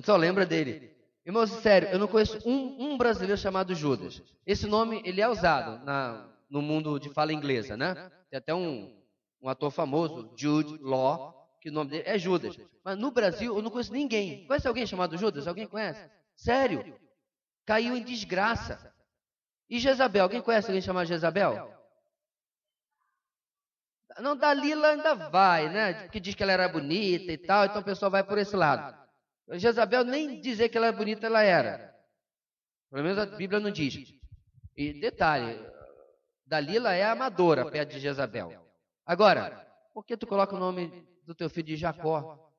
Só lembra dele. Irmãos, sério, eu não conheço um brasileiro chamado Judas. Esse nome, ele é usado no mundo de fala inglesa, né? Tem até um ator famoso, Jude Law, que o nome dele é Judas. Mas no Brasil, eu não conheço ninguém. Conhece alguém chamado Judas? Alguém conhece? Sério? Caiu em desgraça. E Jezabel? Alguém conhece alguém chamado Jezabel? Não, Dalila ainda vai, né? Porque diz que ela era bonita e tal, então o pessoal vai por esse lado. Jezabel, nem dizer que ela é bonita, ela era. Pelo menos a Bíblia não diz. E detalhe, Dalila é amadora perto de Jezabel. Agora, por que tu coloca o nome do teu filho de Jacó?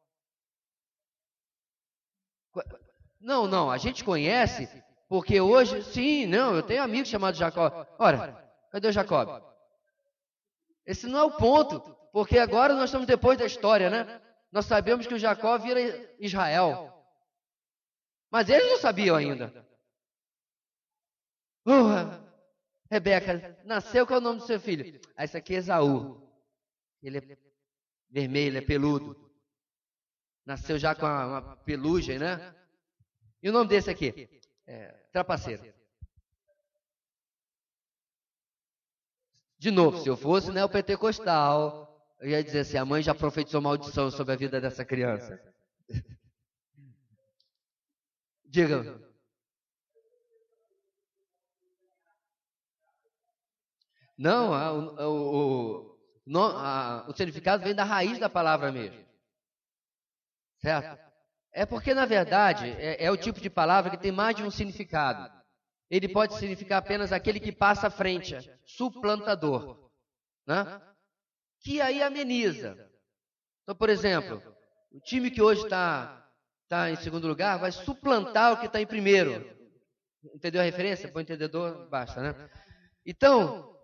Não, a gente conhece, porque hoje, sim, não, eu tenho amigos chamados Jacó. Ora, cadê o Jacob? Esse não é o ponto, porque agora nós estamos depois da história, né? Nós sabemos que o Jacó vira Israel. Mas eles não sabiam ainda. Rebeca, nasceu, qual é o nome do seu filho? Esse aqui é Esaú. Ele é vermelho, é peludo. Nasceu já com uma pelugem, né? E o nome desse aqui? Trapaceiro. De novo, se eu fosse neopentecostal, eu ia dizer assim, a mãe já profetizou maldição sobre a vida dessa criança. Diga. Não, o significado vem da raiz da palavra mesmo. Certo? É porque, na verdade, é o tipo de palavra que tem mais de um significado. Ele pode significar apenas aquele que passa à frente, suplantador, né? Que aí ameniza. Então, por exemplo, o time que hoje está em segundo lugar vai suplantar o que está em primeiro. Entendeu a referência? Bom entendedor, basta, né? Então,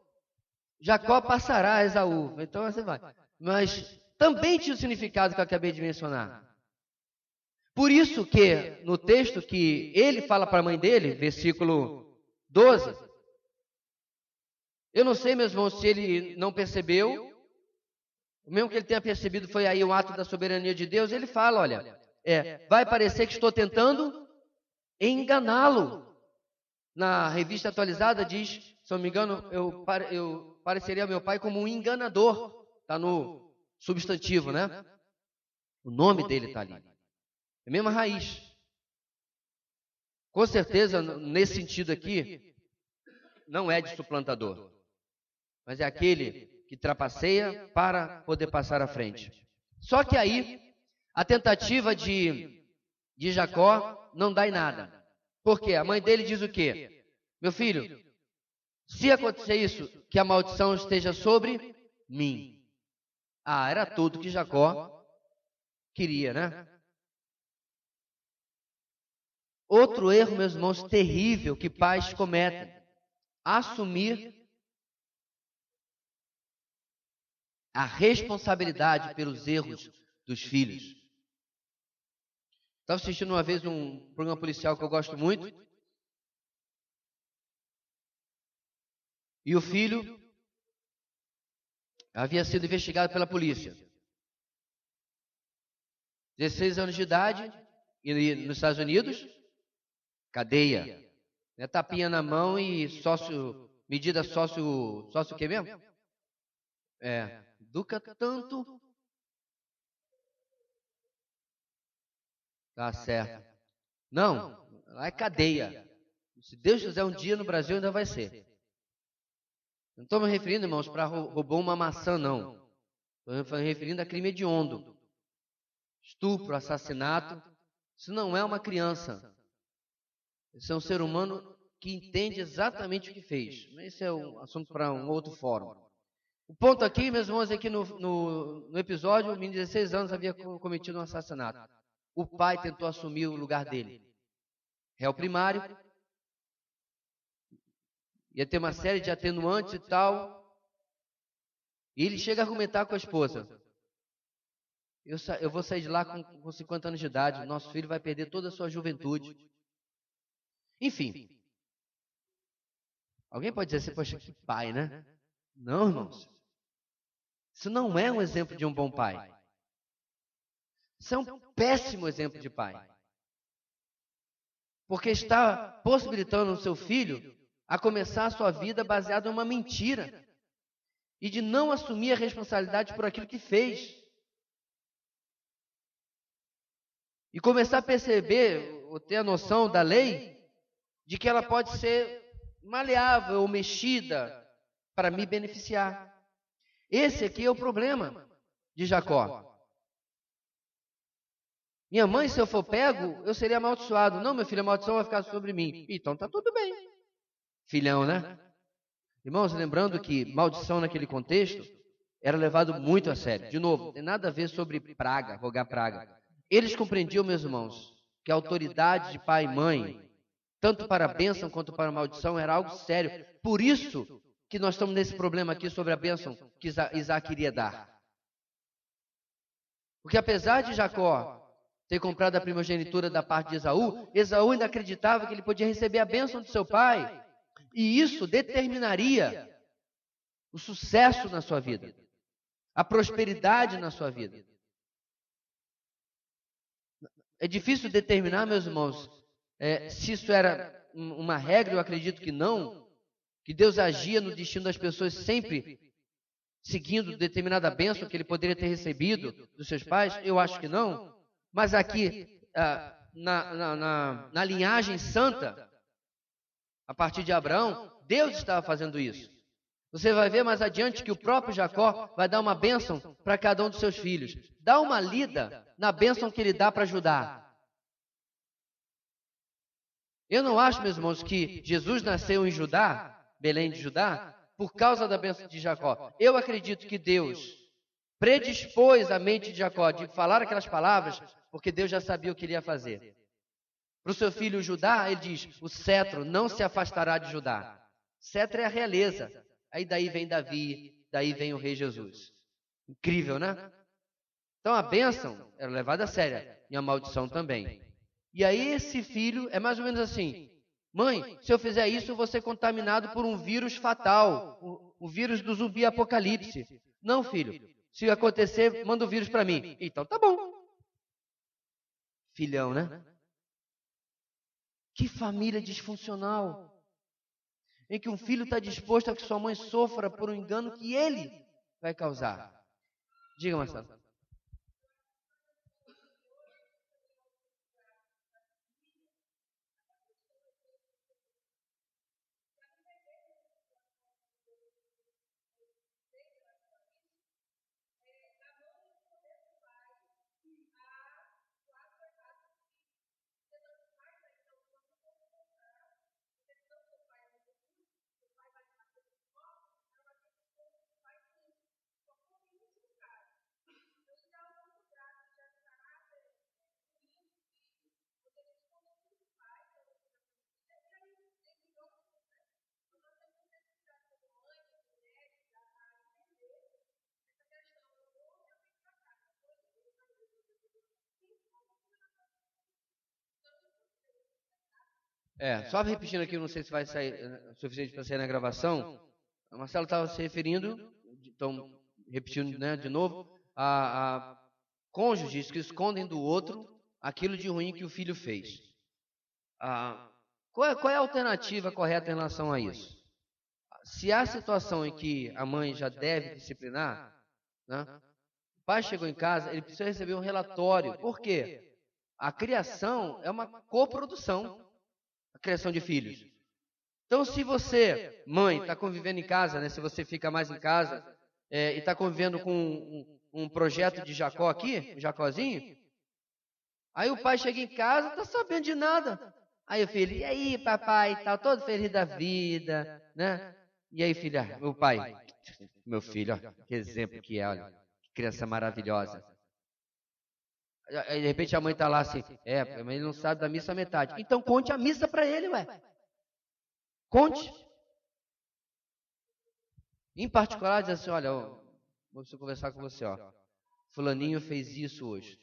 Jacó passará a Esaú. Então, assim vai. Mas também tinha o significado que eu acabei de mencionar. Por isso que, no texto que ele fala para a mãe dele, versículo 12, eu não sei, meus irmãos, se ele não percebeu, o mesmo que ele tenha percebido foi aí um ato da soberania de Deus, ele fala, olha, vai parecer que estou tentando enganá-lo. Na revista atualizada diz, se não me engano, eu pareceria ao meu pai como um enganador. Está no substantivo, né? O nome dele está ali. É a mesma raiz. Com certeza, nesse sentido aqui, não é de suplantador, mas é aquele que trapaceia para poder passar à frente. Só que aí, a tentativa de Jacó não dá em nada. Por quê? A mãe dele diz o quê? Meu filho, se acontecer isso, que a maldição esteja sobre mim. Era tudo que Jacó queria, né? Outro erro, meus irmãos, terrível que pais cometem. Assumir a responsabilidade pelos erros dos filhos. Estava assistindo uma vez um programa policial que eu gosto muito. E o filho havia sido investigado pela polícia. 16 anos de idade, e nos Estados Unidos, cadeia. É tapinha na mão e medida sócio o quê mesmo? Educa tanto. Tá certo. Não, lá é cadeia. Se Deus quiser um dia no Brasil ainda vai ser. Não estou me referindo, irmãos, para roubou uma maçã, não. Estou me referindo a crime hediondo. Estupro, assassinato. Isso não é uma criança. Isso é um ser humano que entende exatamente o que fez. Esse é um assunto para um outro fórum. O ponto aqui, meus irmãos, é que no episódio, o menino de 16 anos havia cometido um assassinato. O pai tentou assumir o lugar dele. Réu primário. Ia ter uma série de atenuantes e tal. E ele chega a argumentar com a esposa. Eu vou sair de lá com 50 anos de idade. Nosso filho vai perder toda a sua juventude. Enfim. Alguém pode dizer assim, poxa, que pai, né? Não, irmãos. Isso não é um exemplo de um bom pai. Isso é um péssimo exemplo de pai. Porque está possibilitando o seu filho a começar a sua vida baseado em uma mentira. E de não assumir a responsabilidade por aquilo que fez. E começar a perceber, ou ter a noção da lei, de que ela pode ser maleável ou mexida para me beneficiar. Esse aqui é o problema de Jacó. Minha mãe, se eu for pego, eu seria amaldiçoado. Não, meu filho, a maldição vai ficar sobre mim. Então tá tudo bem. Filhão, né? Irmãos, lembrando que maldição naquele contexto era levado muito a sério. De novo, não tem nada a ver sobre praga, rogar praga. Eles compreendiam, meus irmãos, que a autoridade de pai e mãe, tanto para a bênção quanto para a maldição, era algo sério. Por isso que nós estamos nesse problema aqui sobre a bênção que Isaac iria dar. Porque apesar de Jacó ter comprado a primogenitura da parte de Esaú, Esaú ainda acreditava que ele podia receber a bênção de seu pai. E isso determinaria o sucesso na sua vida, a prosperidade na sua vida. É difícil determinar, meus irmãos, se isso era uma regra, eu acredito que não, que Deus agia no destino das pessoas sempre seguindo determinada bênção que ele poderia ter recebido dos seus pais, eu acho que não. Mas aqui, na linhagem santa, a partir de Abraão, Deus estava fazendo isso. Você vai ver mais adiante que o próprio Jacó vai dar uma bênção para cada um dos seus filhos. Dá uma lida na bênção que ele dá para Judá. Eu não acho, meus irmãos, que Jesus nasceu em Judá, Belém de Judá, por causa da bênção de Jacó. Eu acredito que Deus predispôs a mente de Jacó de falar aquelas palavras, porque Deus já sabia o que ele ia fazer. Para o seu filho Judá, ele diz, o cetro não se afastará de Judá. Cetro é a realeza. Aí daí vem Davi, daí vem o rei Jesus. Incrível, né? Então a bênção era levada a sério e a maldição também. E aí esse filho é mais ou menos assim, mãe, se eu fizer isso eu vou ser contaminado por um vírus fatal, o vírus do zumbi apocalipse. Não, filho, se acontecer, manda o vírus para mim. Então tá bom. Filhão, né? Que família disfuncional. Em que um filho está disposto a que sua mãe sofra por um engano que ele vai causar. Diga, Marcelo. Só repetindo aqui, não sei se vai sair suficiente para sair na gravação. A Marcelo estava se referindo, então, repetindo, né, de novo, a cônjuges que escondem do outro aquilo de ruim que o filho fez. Qual é a alternativa correta em relação a isso? Se há situação em que a mãe já deve disciplinar, né? O pai chegou em casa, ele precisa receber um relatório. Por quê? A criação é uma coprodução, a criação de filhos. Então, se você, mãe, está convivendo em casa, né? Se você fica mais em casa e está convivendo com um projeto de Jacó aqui, um Jacózinho, aí o pai chega em casa, não está sabendo de nada. Aí o filho, e aí, papai, tal, todo feliz da vida, né? E aí, filha, meu pai, meu filho, ó, que exemplo que é, olha, que criança maravilhosa. Aí, de repente a mãe está lá assim, mas ele não sabe da missa a metade. Então conte a missa para ele, ué. Conte. Em particular, diz assim, olha, ó, vou conversar com você, ó. Fulaninho fez isso hoje.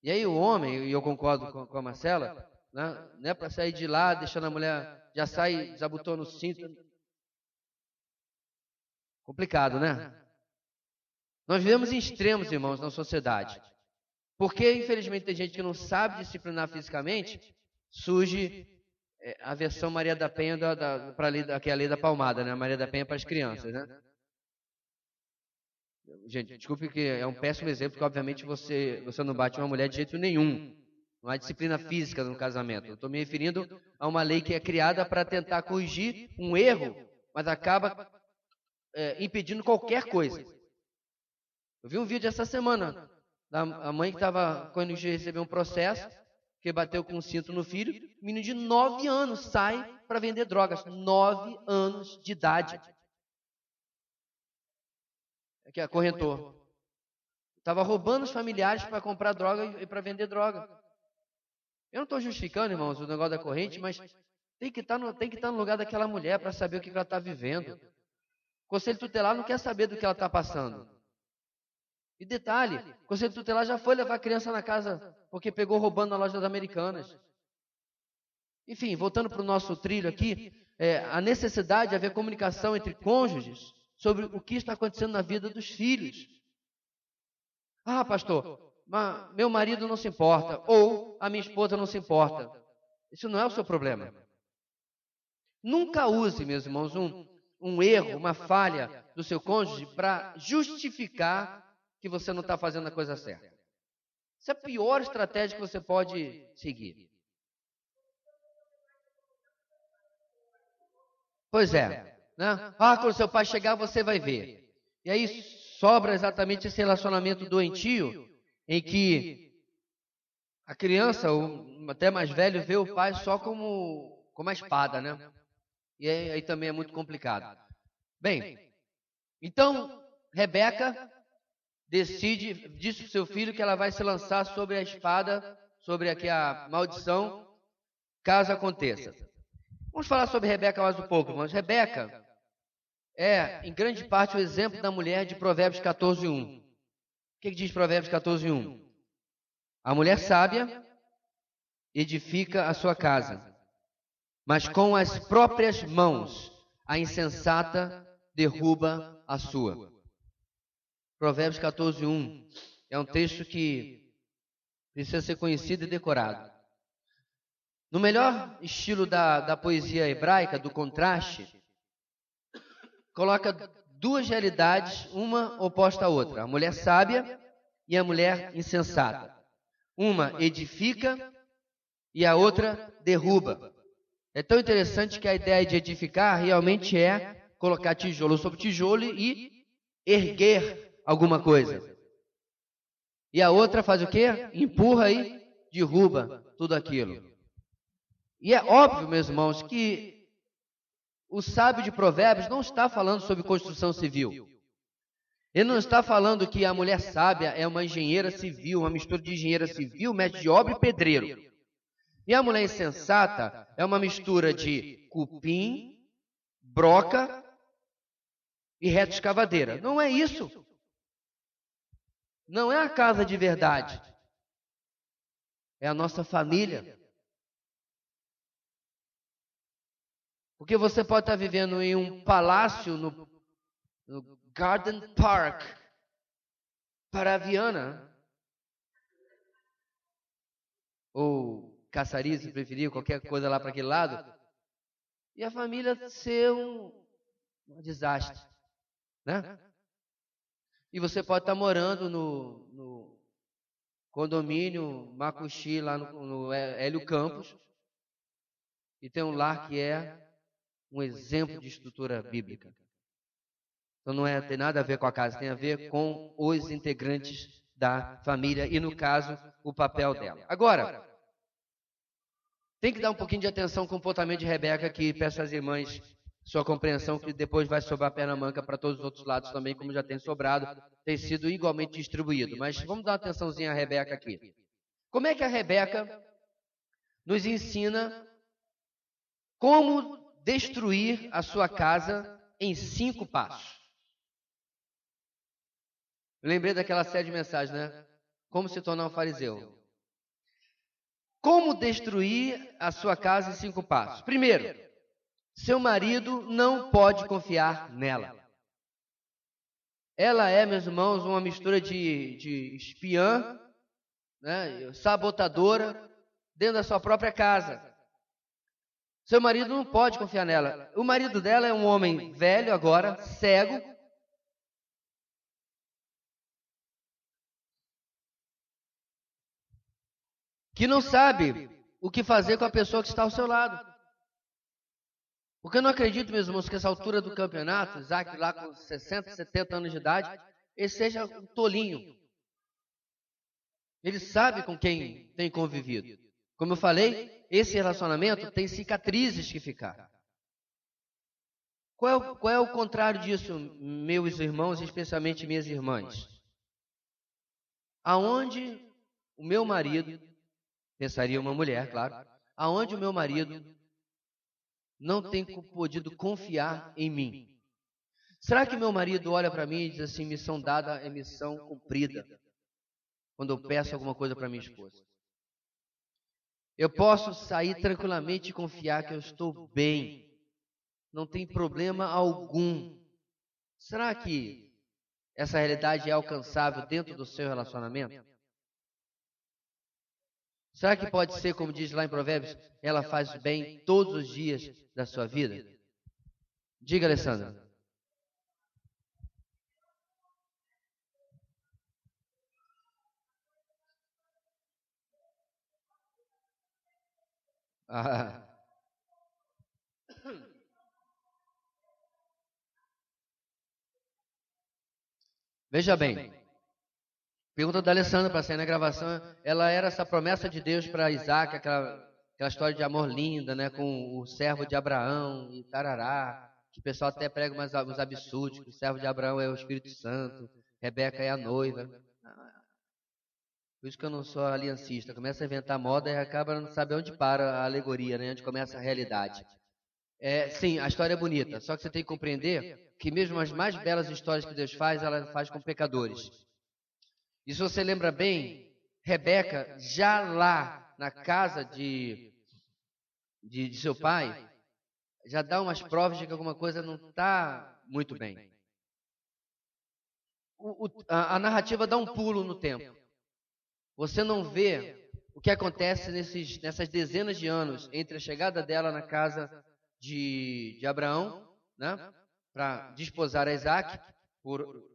E aí o homem, e eu concordo com a Marcela, né, não é para sair de lá, deixando a mulher, já sai, desabotou no cinto. Complicado, né? Nós vivemos em extremos, irmãos, na sociedade. Porque, infelizmente, tem gente que não sabe disciplinar fisicamente, surge a versão Maria da Penha que é a lei da palmada, né? A Maria da Penha para as crianças, né? Gente, desculpe que é um péssimo exemplo, porque obviamente você não bate uma mulher de jeito nenhum. Não há disciplina física no casamento. Eu estou me referindo a uma lei que é criada para tentar corrigir um erro, mas acaba impedindo qualquer coisa. Eu vi um vídeo essa semana da mãe que estava, quando recebeu um processo, que bateu com um cinto no filho, menino de 9 anos sai para vender drogas. 9 anos de idade. Aqui é corretor. Estava roubando os familiares para comprar droga e para vender droga. Eu não estou justificando, irmãos, o negócio da corrente, mas tem que estar no lugar daquela mulher para saber o que ela está vivendo. O Conselho Tutelar não quer saber do que ela está passando. E detalhe, o Conselho Tutelar já foi levar a criança na casa porque pegou roubando na loja das Americanas. Enfim, voltando para o nosso trilho aqui, a necessidade de haver comunicação entre cônjuges sobre o que está acontecendo na vida dos filhos. Ah, pastor, meu marido não se importa, ou a minha esposa não se importa. Isso não é o seu problema. Nunca use, meus irmãos, um erro, uma falha do seu cônjuge para justificar que você não está fazendo a coisa certa. Essa é a pior estratégia que você pode seguir. Pois é, né? Quando seu pai chegar, você vai ver. E aí sobra exatamente esse relacionamento doentio, em que a criança, ou até mais velho, vê o pai só como uma espada, né? E aí também é muito complicado. Bem, então Rebeca disse para o seu filho que ela vai se lançar sobre a espada, sobre aqui a maldição, caso aconteça. Vamos falar sobre Rebeca mais um pouco, irmãos. Rebeca em grande parte, o exemplo da mulher de Provérbios 14:1. O que diz Provérbios 14:1? A mulher sábia edifica a sua casa, mas com as próprias mãos a insensata derruba a sua. Provérbios 14:1 é um texto que precisa ser conhecido e decorado. No melhor estilo da poesia hebraica, do contraste, coloca duas realidades, uma oposta à outra. A mulher sábia e a mulher insensata. Uma edifica e a outra derruba. É tão interessante que a ideia de edificar realmente é colocar tijolo sobre tijolo e erguer alguma coisa. E a outra faz o quê? Empurra e derruba tudo aquilo. E é óbvio, meus irmãos, que o sábio de Provérbios não está falando sobre construção civil. Ele não está falando que a mulher sábia é uma engenheira civil, uma mistura de engenheira civil, mestre de obra e pedreiro. E a mulher insensata é uma mistura de cupim, broca e reto escavadeira. Não é isso. Não é a casa de verdade. É a nossa família. Porque você pode estar vivendo em um palácio no Garden Park, Paraviana, ou caçaria, se preferir, qualquer coisa lá para aquele lado, e a família ser um desastre, né? E você pode estar morando no condomínio Macuxi, lá no Hélio Campos, e tem um lar que é um exemplo de estrutura bíblica. Então não tem nada a ver com a casa, tem a ver com os integrantes da família e, no caso, o papel dela. Agora, tem que dar um pouquinho de atenção ao comportamento de Rebeca aqui, peço às irmãs sua compreensão, que depois vai sobrar perna manca para todos os outros lados também, como já tem sobrado, tem sido igualmente distribuído. Mas vamos dar uma atençãozinha à Rebeca aqui. Como é que a Rebeca nos ensina como destruir a sua casa em 5 passos? Eu lembrei daquela série de mensagens, né? Como se tornar um fariseu. Como destruir a sua casa em 5 passos? Primeiro, seu marido não pode confiar nela. Ela é, meus irmãos, uma mistura de espiã, né, sabotadora, dentro da sua própria casa. Seu marido não pode confiar nela. O marido dela é um homem velho agora, cego, que não sabe o que fazer com a pessoa que está ao seu lado. Porque eu não acredito, meus irmãos, que essa altura do campeonato, Isaac lá com 60, 70 anos de idade, ele seja um tolinho. Ele sabe com quem tem convivido. Como eu falei, esse relacionamento tem cicatrizes que ficar. Qual é o contrário disso, meus irmãos, especialmente minhas irmãs? Aonde o meu marido, pensaria uma mulher, claro, aonde o meu marido não tem podido confiar em mim. Será que meu marido olha para mim e diz assim, missão dada é missão cumprida? Quando eu peço alguma coisa para minha esposa. Eu posso sair tranquilamente e confiar que eu estou bem. Não tem problema algum. Será que essa realidade é alcançável dentro do seu relacionamento? Será que pode ser, como diz lá em Provérbios, ela faz bem todos os dias da sua vida? Diga, Alessandra. Veja bem, pergunta da Alessandra para sair na gravação, ela era essa promessa de Deus para Isaac, aquela história de amor linda, né, com o servo de Abraão e tarará, que o pessoal até prega uns absurdos, que o servo de Abraão é o Espírito Santo, Rebeca é a noiva. Por isso que eu não sou aliancista, começa a inventar moda e acaba não sabe onde para a alegoria, né, onde começa a realidade. Sim, a história é bonita, só que você tem que compreender que mesmo as mais belas histórias que Deus faz, ela faz com pecadores. E se você lembra bem, Rebeca, já lá na casa de seu pai, já dá umas provas de que alguma coisa não está muito bem. A narrativa dá um pulo no tempo. Você não vê o que acontece nessas dezenas de anos entre a chegada dela na casa de Abraão, né, para desposar a Isaac,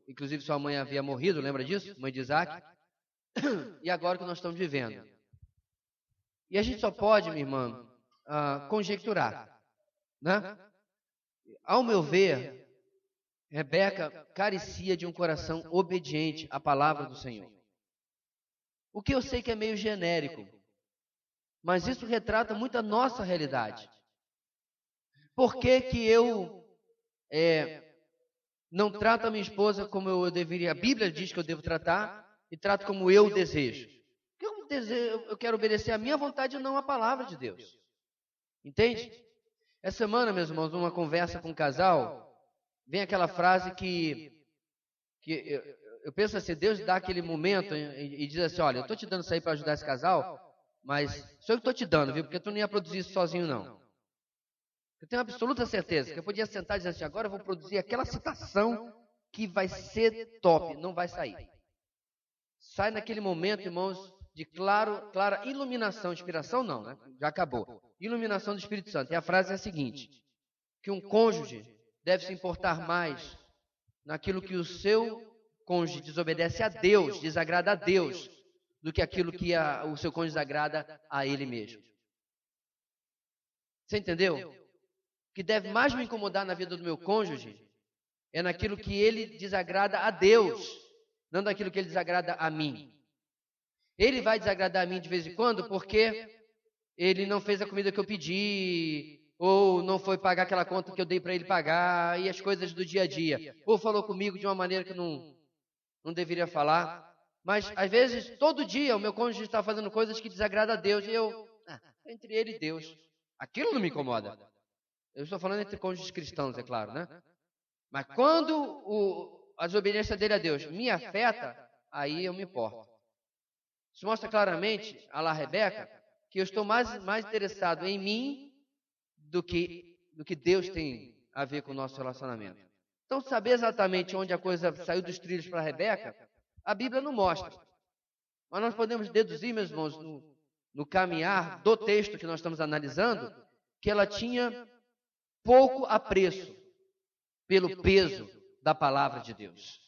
inclusive sua mãe havia morrido, lembra disso? Mãe de Isaac. E agora que nós estamos vivendo. E a gente só pode, minha irmã, conjecturar, né? Ao meu ver, Rebeca carecia de um coração obediente à palavra do Senhor. O que eu sei que é meio genérico, mas isso retrata muito a nossa realidade. Por que que eu não trato a minha esposa como eu deveria? A Bíblia diz que eu devo tratar e trato como eu desejo. Eu quero obedecer a minha vontade e não a palavra de Deus. Entende? Essa semana, meus irmãos, numa conversa com um casal, vem aquela frase que eu penso assim, Deus dá aquele momento e diz assim, olha, eu estou te dando isso aí para ajudar esse casal, mas só eu que estou te dando, viu? Porque tu não ia produzir isso sozinho, não. Eu tenho absoluta certeza que eu podia sentar e dizer assim, agora eu vou produzir aquela citação que vai ser top, não vai sair. Sai naquele momento, irmãos, de clara iluminação, inspiração não, né? Já acabou. Iluminação do Espírito Santo. E a frase é a seguinte, que um cônjuge deve se importar mais naquilo que o seu cônjuge desobedece a Deus, desagrada a Deus, do que aquilo que o seu cônjuge desagrada a ele mesmo. Você entendeu? O que deve mais me incomodar na vida do meu cônjuge é naquilo que ele desagrada a Deus, não naquilo que ele desagrada a mim. Ele vai desagradar a mim de vez em quando porque ele não fez a comida que eu pedi, ou não foi pagar aquela conta que eu dei para ele pagar, e as coisas do dia a dia. Ou falou comigo de uma maneira que não deveria falar. Mas, às vezes, todo dia, o meu cônjuge está fazendo coisas que desagradam a Deus, e entre ele e Deus. Aquilo não me incomoda. Eu estou falando entre cônjuges cristãos, é claro, né? Mas quando a desobediência dele a Deus me afeta, aí eu me importo. Isso mostra claramente, a lá Rebeca, que eu estou mais interessado em mim do que Deus tem a ver com o nosso relacionamento. Então, saber exatamente onde a coisa saiu dos trilhos para Rebeca, a Bíblia não mostra. Mas nós podemos deduzir, meus irmãos, no caminhar do texto que nós estamos analisando, que ela tinha pouco apreço pelo peso da palavra de Deus.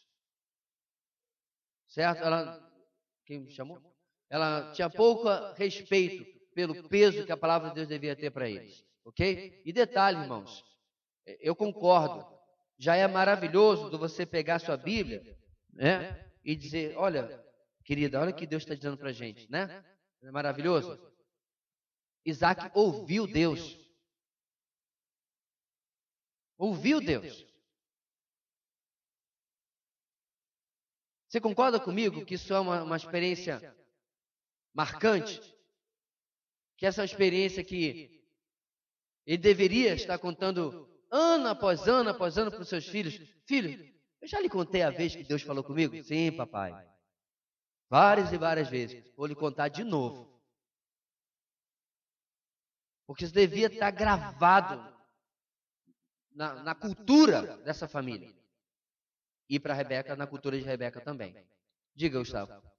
Certo? Quem me chamou? Ela tinha pouco respeito pelo peso que a palavra de Deus devia ter para eles. Ok? E detalhe, irmãos, eu concordo. Já é maravilhoso de você pegar a sua Bíblia, né, e dizer, olha, querida, olha o que Deus está dizendo para a gente, né? É maravilhoso? Isaac ouviu Deus. Ouviu Deus. Você concorda comigo que isso é uma experiência marcante? Que essa é uma experiência que ele deveria estar contando ano após ano para os seus filhos. Filho, eu já lhe contei a vez que Deus falou comigo? Sim, papai. Várias e várias vezes. Vou lhe contar de novo. Porque isso devia estar gravado na cultura dessa família. E para Rebeca, na cultura de Rebeca também. Diga, Gustavo.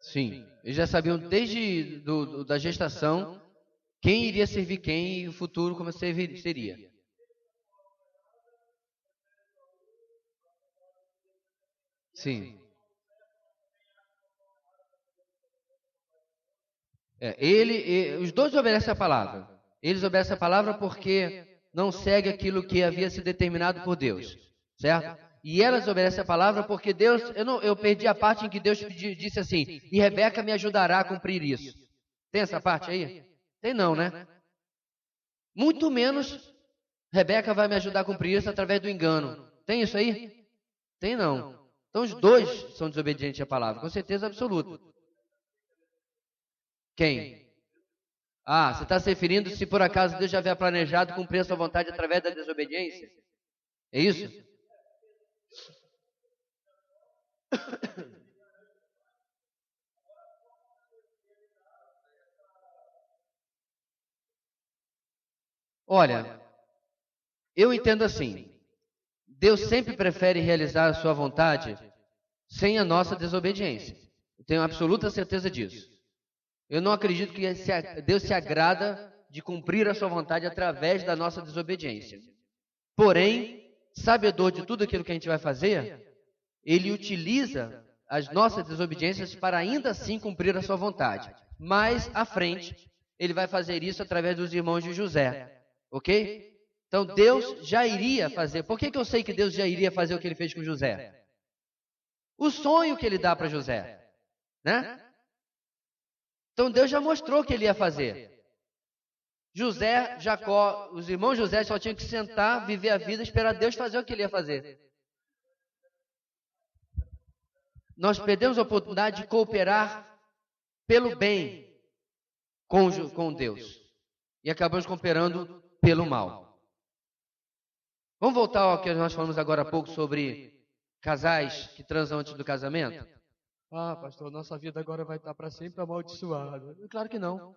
Sim, eles já sabiam desde da gestação quem iria servir quem e o futuro como seria. Sim. Os dois obedecem a palavra. Eles obedecem a palavra porque não segue aquilo que havia sido determinado por Deus, certo? E elas obedecem a palavra porque Deus, eu perdi a parte em que Deus disse assim, e Rebeca me ajudará a cumprir isso. Tem essa parte aí? Tem não, né? Muito menos Rebeca vai me ajudar a cumprir isso através do engano. Tem isso aí? Tem não. Então os dois são desobedientes à palavra, com certeza absoluta. Quem? Você está se referindo se por acaso Deus já havia planejado cumprir a sua vontade através da desobediência? É isso? Olha, eu entendo assim. Deus sempre prefere realizar a sua vontade sem a nossa desobediência. Eu tenho absoluta certeza disso. Eu não acredito que Deus se agrada de cumprir a sua vontade através da nossa desobediência. Porém, sabedor de tudo aquilo que a gente vai fazer, Ele utiliza as nossas desobediências para ainda assim cumprir a sua vontade. Mais à frente, Ele vai fazer isso através dos irmãos de José. Ok? Então Deus já iria fazer. Por que eu sei que Deus já iria fazer o que Ele fez com José? O sonho que Ele dá para José, né? Então Deus já mostrou que Ele ia fazer. José, Jacó, os irmãos José só tinham que sentar, viver a vida, esperar Deus fazer o que Ele ia fazer. nós perdemos a oportunidade de cooperar pelo bem com Deus. E acabamos cooperando pelo mal. Vamos voltar ao que nós falamos agora há pouco sobre casais que transam antes do casamento? Ah, pastor, nossa vida agora vai estar para sempre amaldiçoada. Claro que não.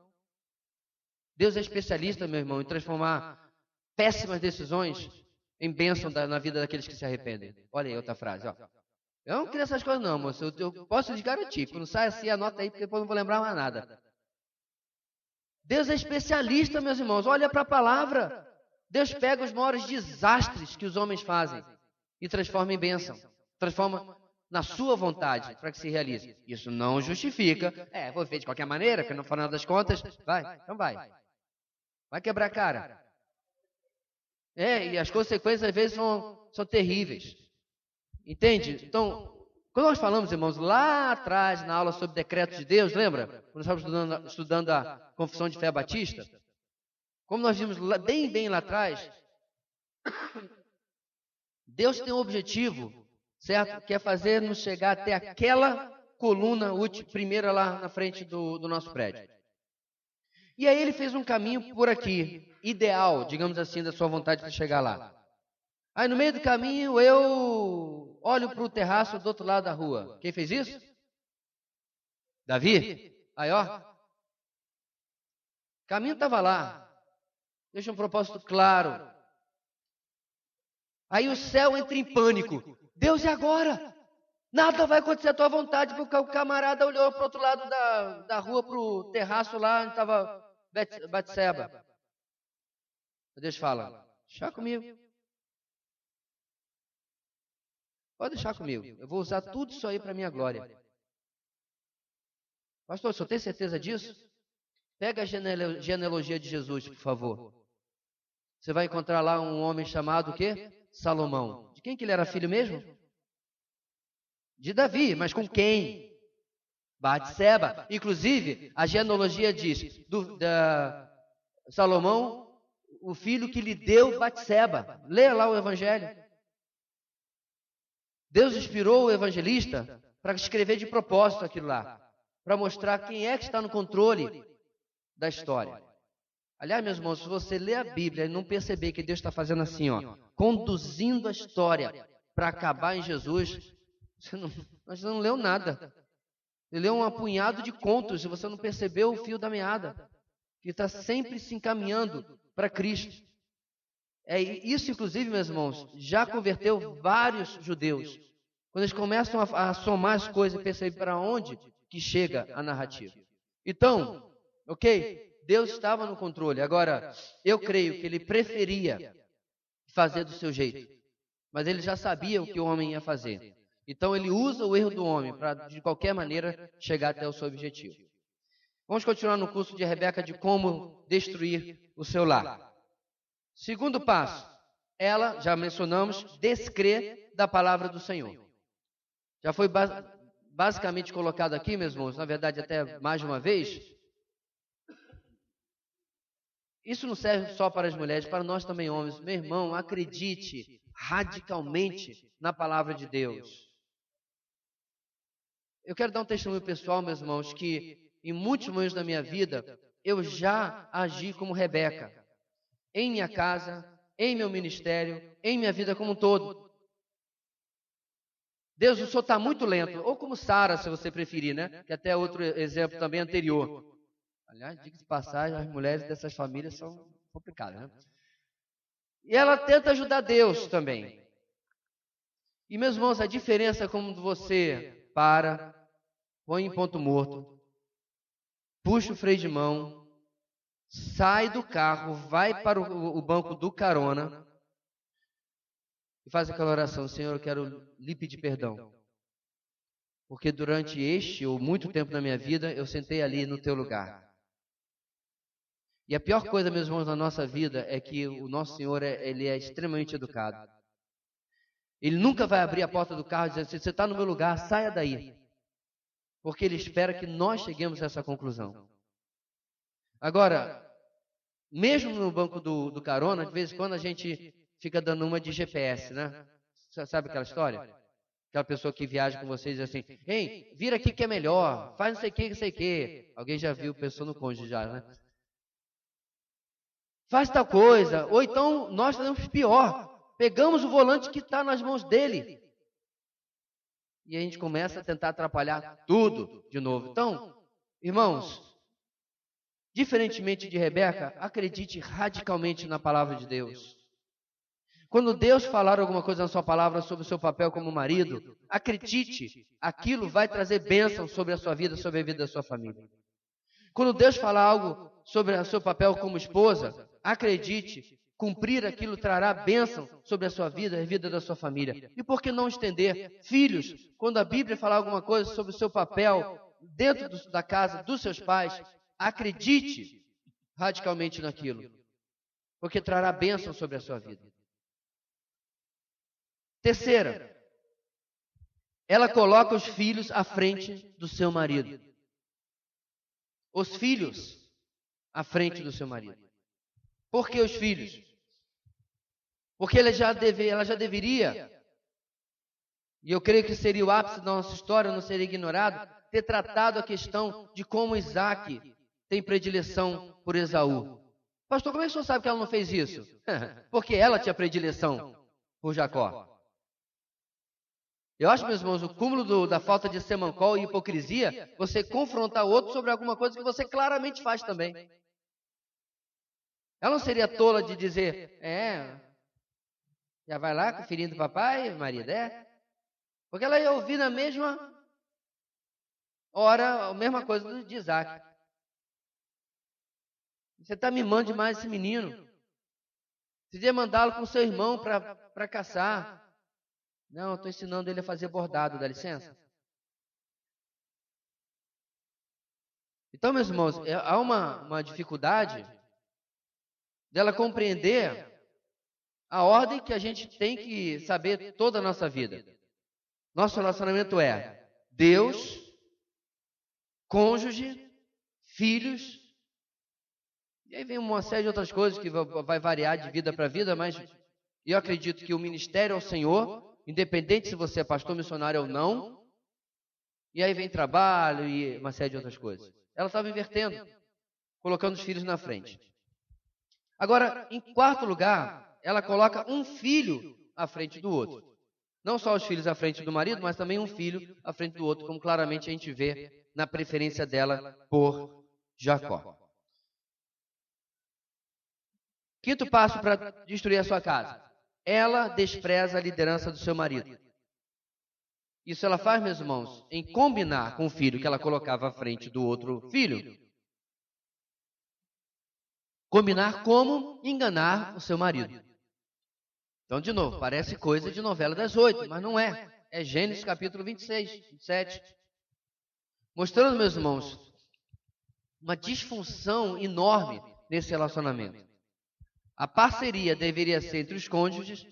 Deus é especialista, meu irmão, em transformar péssimas decisões em bênção na vida daqueles que se arrependem. Olha aí outra frase, ó. Eu não queria essas coisas não, moço. Eu posso lhes garantir. Quando sai assim, anota aí, porque depois não vou lembrar mais nada. Deus é especialista, meus irmãos. Olha para a palavra. Deus pega os maiores desastres que os homens fazem e transforma em bênção. Transforma na sua vontade para que se realize. Isso não justifica. Vou ver de qualquer maneira, que no final das contas, vai, então vai. Vai quebrar a cara. E as consequências às vezes são terríveis. Entende? Então, quando nós falamos, irmãos, lá atrás, na aula sobre decretos de Deus, lembra? Quando nós estávamos estudando a Confissão de Fé Batista, como nós vimos bem lá atrás, Deus tem um objetivo, certo? Que é fazer-nos chegar até aquela coluna primeira lá na frente do nosso prédio. E aí ele fez um caminho por aqui, ideal, digamos assim, da sua vontade de chegar lá. Aí no meio do caminho eu olho para o terraço do outro lado da rua. Quem fez isso? Davi? Aí ó. O caminho estava lá. Deixa um propósito claro. Aí o céu entra em pânico. Deus, e agora? Nada vai acontecer à tua vontade, porque o camarada olhou para o outro lado da rua, para o terraço lá, onde estava Batseba. Deus fala, deixa comigo. Pode deixar comigo. Eu vou usar tudo isso aí para a minha glória. Pastor, o senhor tem certeza disso? Pega a genealogia de Jesus, por favor. Você vai encontrar lá um homem chamado o quê? Salomão. De quem que ele era filho mesmo? De Davi, mas com quem? Batseba. Inclusive, a genealogia diz, Salomão, o filho que lhe deu Batseba. Leia lá o evangelho. Deus inspirou o evangelista para escrever de propósito aquilo lá, para mostrar quem é que está no controle da história. Aliás, meus irmãos, se você ler a Bíblia e não perceber que Deus está fazendo assim, ó, conduzindo a história para acabar em Jesus, você não leu nada. Você leu um apunhado de contos e você não percebeu o fio da meada, que está sempre se encaminhando para Cristo. Isso, inclusive, meus irmãos, já converteu vários judeus. Quando eles começam a somar as coisas e perceber para onde que chega a narrativa. Então, ok? Deus estava no controle. Agora, eu creio que ele preferia fazer do seu jeito. Mas ele já sabia o que o homem ia fazer. Então, ele usa o erro do homem para, de qualquer maneira, chegar até o seu objetivo. Vamos continuar no curso de Rebeca de como destruir o seu lar. Segundo passo, ela, já mencionamos, descrer da palavra do Senhor. Já foi basicamente colocado aqui, meus irmãos, na verdade até mais de uma vez. Isso não serve só para as mulheres, para nós também homens. Meu irmão, acredite radicalmente na palavra de Deus. Eu quero dar um testemunho pessoal, meus irmãos, que em muitos momentos da minha vida, eu já agi como Rebeca. Em minha casa, em meu ministério, em minha vida como um todo. Deus, o senhor está muito lento. Ou como Sara, se você preferir, né? Que até outro exemplo também anterior. Aliás, diga de passagem, as mulheres dessas famílias são complicadas, né? E ela tenta ajudar Deus também. E, meus irmãos, a diferença é como você para, põe em ponto morto, puxa o freio de mão, sai do carro, vai para o banco do carona e faz aquela oração: Senhor, eu quero lhe pedir perdão. Porque durante este ou muito tempo na minha vida, eu sentei ali no teu lugar. E a pior coisa, meus irmãos, na nossa vida é que o nosso Senhor, ele é extremamente educado. Ele nunca vai abrir a porta do carro dizendo assim: você está no meu lugar, saia daí. Porque ele espera que nós cheguemos a essa conclusão. Agora, mesmo no banco do carona, de vez em quando a gente fica dando uma de GPS, né? Você sabe aquela história? Aquela pessoa que viaja com vocês e diz assim, ei, vira aqui que é melhor, faz não sei o que, não sei o que. Alguém já viu pessoa no cônjuge já, né? Faz tal coisa. Ou então nós fazemos pior. Pegamos o volante que está nas mãos dele. E a gente começa a tentar atrapalhar tudo de novo. Então, irmãos, diferentemente de Rebeca, acredite radicalmente na palavra de Deus. Quando Deus falar alguma coisa na sua palavra sobre o seu papel como marido, acredite, aquilo vai trazer bênção sobre a sua vida, sobre a vida da sua família. Quando Deus falar algo sobre o seu papel como esposa, acredite, cumprir aquilo trará bênção sobre a sua vida e a vida da sua família. E por que não estender? Filhos, quando a Bíblia falar alguma coisa sobre o seu papel dentro da casa dos seus pais, acredite radicalmente naquilo, porque trará bênção sobre a sua vida. Terceira, ela coloca os filhos à frente do seu marido. Os filhos à frente do seu marido. Por que os filhos? Porque ela já deveria, e eu creio que seria o ápice da nossa história, não seria ignorado, ter tratado a questão de como Isaac tem predileção por Esaú. Pastor, como é que o senhor sabe que ela não fez isso? Porque ela tinha predileção por Jacó. Eu acho, meus irmãos, o cúmulo da falta de semancol e hipocrisia, você confrontar o outro sobre alguma coisa que você claramente faz também. Ela não seria tola de dizer, já vai lá com o filhinho do papai, marido, Porque ela ia ouvir na mesma hora a mesma coisa de Isaac. Você está mimando demais esse menino. Você devia mandá-lo com seu irmão para caçar. Não, eu estou ensinando ele a fazer bordado, dá licença? Então, meus irmãos, há uma dificuldade dela compreender a ordem que a gente tem que saber toda a nossa vida. Nosso relacionamento é Deus, cônjuge, filhos, e aí vem uma série de outras coisas que vai variar de vida para vida, mas eu acredito que o ministério é o Senhor, independente se você é pastor, missionário ou não, e aí vem trabalho e uma série de outras coisas. Ela estava invertendo, colocando os filhos na frente. Agora, em quarto lugar, ela coloca um filho à frente do outro. Não só os filhos à frente do marido, mas também um filho à frente do outro, como claramente a gente vê na preferência dela por Jacó. Quinto passo para destruir a sua casa. Ela despreza a liderança do seu marido. Isso ela faz, meus irmãos, em combinar com o filho que ela colocava à frente do outro filho. Combinar como enganar o seu marido. Então, de novo, parece coisa de novela das 8, mas não é. É Gênesis capítulo 26, 27. Mostrando, meus irmãos, uma disfunção enorme nesse relacionamento. A parceria deveria ser entre os cônjuges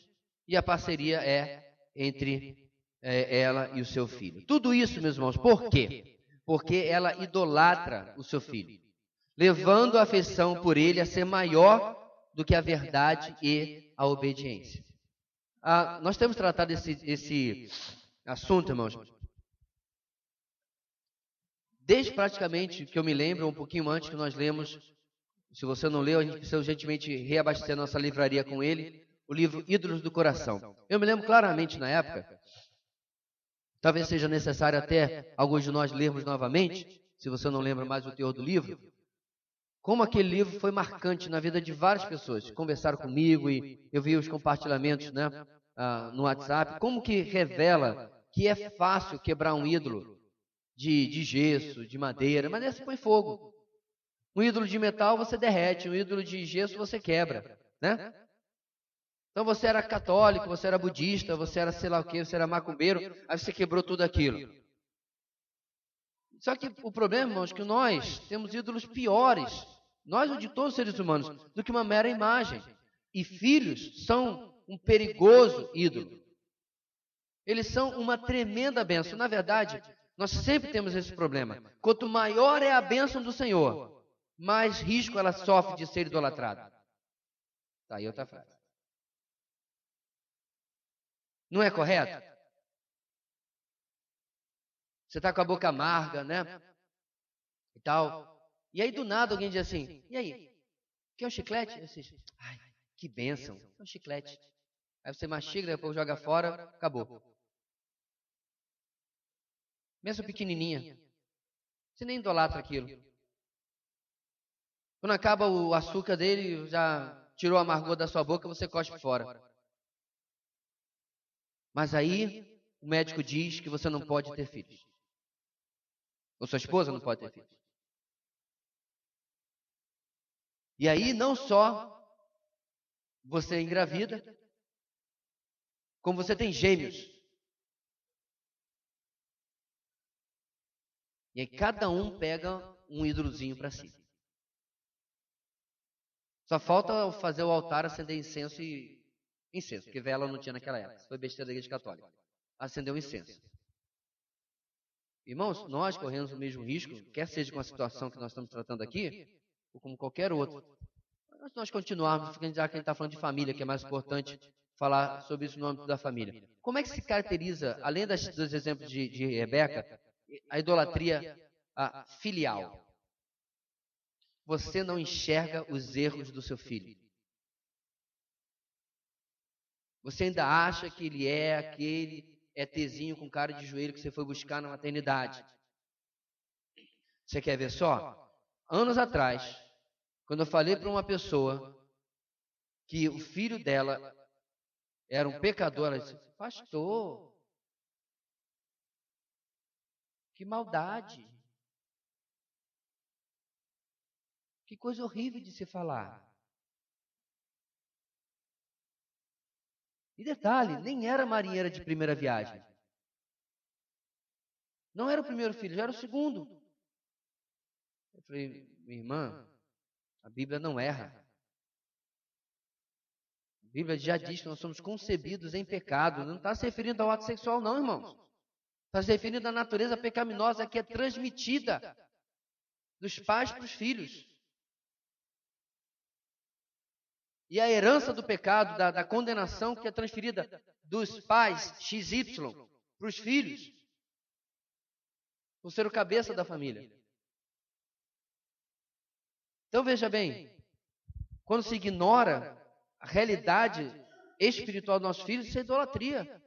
e a parceria é entre ela e o seu filho. Tudo isso, meus irmãos, por quê? Porque ela idolatra o seu filho, levando a afeição por ele a ser maior do que a verdade e a obediência. Nós temos tratado esse assunto, irmãos, desde praticamente que eu me lembro, um pouquinho antes que nós lemos. Se você não leu, a gente precisa urgentemente reabastecer a nossa livraria com ele, o livro Ídolos do Coração. Eu me lembro claramente na época, talvez seja necessário até alguns de nós lermos novamente, se você não lembra mais o teor do livro, como aquele livro foi marcante na vida de várias pessoas. Conversaram comigo e eu vi os compartilhamentos, né, no WhatsApp, como que revela que é fácil quebrar um ídolo de gesso, de madeira, mas esse põe fogo. Um ídolo de metal você derrete, um ídolo de gesso você quebra, né? Então você era católico, você era budista, você era sei lá o que, você era macumbeiro, aí você quebrou tudo aquilo. Só que o problema, irmãos, é que nós temos ídolos piores, nós ou de todos os seres humanos, do que uma mera imagem. E filhos são um perigoso ídolo. Eles são uma tremenda bênção. Na verdade, nós sempre temos esse problema. Quanto maior é a bênção do Senhor, mais risco ela sofre de ser idolatrada. Tá aí outra frase. Não é correto? Você está com a boca amarga, né? E tal. E aí, do nada, alguém diz assim, e aí, quer um chiclete? Você diz, ai, que bênção, é um chiclete. Aí você mastiga, depois joga fora, acabou. Mesmo pequenininha. Você nem idolatra aquilo. Quando acaba o açúcar dele, já tirou o amargor da sua boca, você cospe fora. Mas aí, o médico diz que você não pode ter filhos. Ou sua esposa não pode ter filhos. E aí, não só você engravida, como você tem gêmeos. E aí, cada um pega um ídolozinho para si. Só falta fazer o altar, acender incenso e... Incenso, porque vela não tinha naquela época. Isso foi besteira da Igreja Católica. Acendeu o incenso. Irmãos, nós corremos o mesmo risco, quer seja com a situação que nós estamos tratando aqui, ou como qualquer outro. Mas nós continuarmos, já que a gente está falando de família, que é mais importante falar sobre isso no âmbito da família. Como é que se caracteriza, além dos exemplos de Rebeca, a idolatria filial? Você não enxerga os erros do seu filho. Você ainda acha que ele é aquele ETzinho com cara de joelho que você foi buscar na maternidade. Você quer ver só? Anos atrás, quando eu falei para uma pessoa que o filho dela era um pecador, ela disse, pastor, que maldade. Que coisa horrível de se falar. E detalhe, nem era marinheira de primeira viagem. Não era o primeiro filho, já era o segundo. Eu falei, minha irmã, a Bíblia não erra. A Bíblia já diz que nós somos concebidos em pecado. Não está se referindo ao ato sexual, não, irmãos. Está se referindo à natureza pecaminosa que é transmitida dos pais para os filhos. E a herança do pecado, da condenação que é transferida dos pais XY para os filhos, por ser o cabeça da família. Então veja bem, quando se ignora a realidade espiritual dos nossos filhos, isso é idolatria.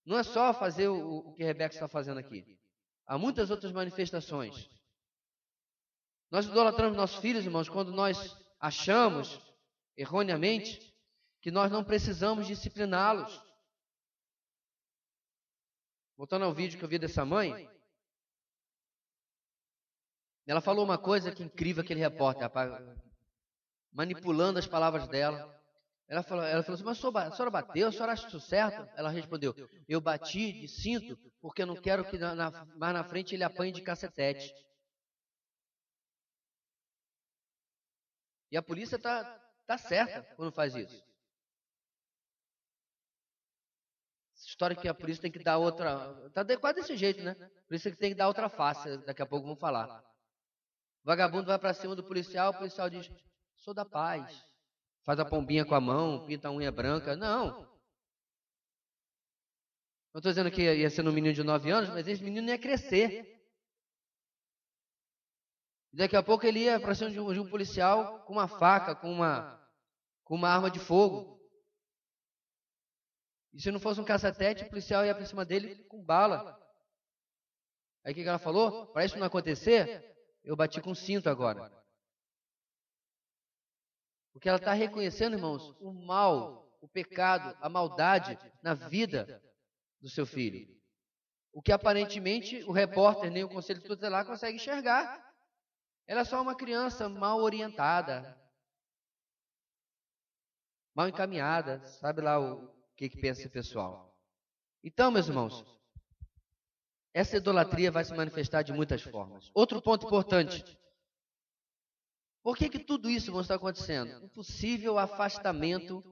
Não é só fazer o que a Rebeca está fazendo aqui. Há muitas outras manifestações. Nós idolatramos nossos filhos, irmãos, quando nós achamos, erroneamente, que nós não precisamos discipliná-los. Voltando ao vídeo que eu vi dessa mãe, ela falou uma coisa que incrível, aquele repórter, rapaz, manipulando as palavras dela. Ela falou assim, mas a senhora bateu, a senhora acha isso certo? Ela respondeu, eu bati de cinto porque eu não quero que mais na frente ele apanhe de cacetete. E a polícia está certa quando faz isso. Essa história que a polícia tem que dar outra... Está quase desse jeito, né? A polícia tem que dar outra face, daqui a pouco vamos falar. O vagabundo vai para cima do policial, o policial diz, sou da paz. Faz a pombinha com a mão, pinta a unha branca. Não. Não estou dizendo que ia ser um menino de 9 anos, mas esse menino ia crescer. Daqui a pouco ele ia para cima de um policial com uma faca, com uma arma de fogo. E se não fosse um cacetete, o policial ia para cima dele com bala. Aí o que ela falou? Para isso não acontecer, eu bati com cinto agora. Porque ela está reconhecendo, irmãos, o mal, o pecado, a maldade na vida do seu filho. O que aparentemente o repórter nem o conselho tutelar consegue enxergar. Ela é só uma criança mal orientada, mal encaminhada, sabe lá o que pensa esse pessoal. Então, meus irmãos, essa idolatria vai se manifestar de muitas formas. Outro ponto importante. Por que tudo isso vai estar acontecendo? Um possível afastamento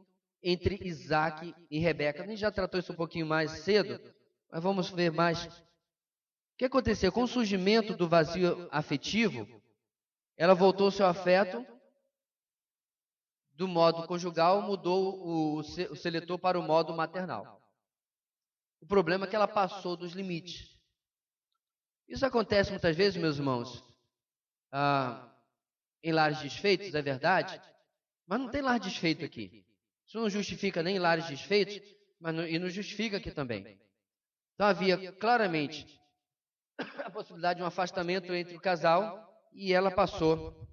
entre Isaac e Rebeca. A gente já tratou isso um pouquinho mais cedo, mas vamos ver mais. O que aconteceu? Com o surgimento do vazio afetivo, ela voltou seu afeto do modo conjugal, mudou o seletor para o modo maternal. O problema é que ela passou dos limites. Isso acontece muitas vezes, meus irmãos, em lares desfeitos, é verdade, mas não tem lar desfeito aqui. Isso não justifica nem lares desfeitos, e não justifica aqui também. Então havia claramente a possibilidade de um afastamento entre o casal e ela passou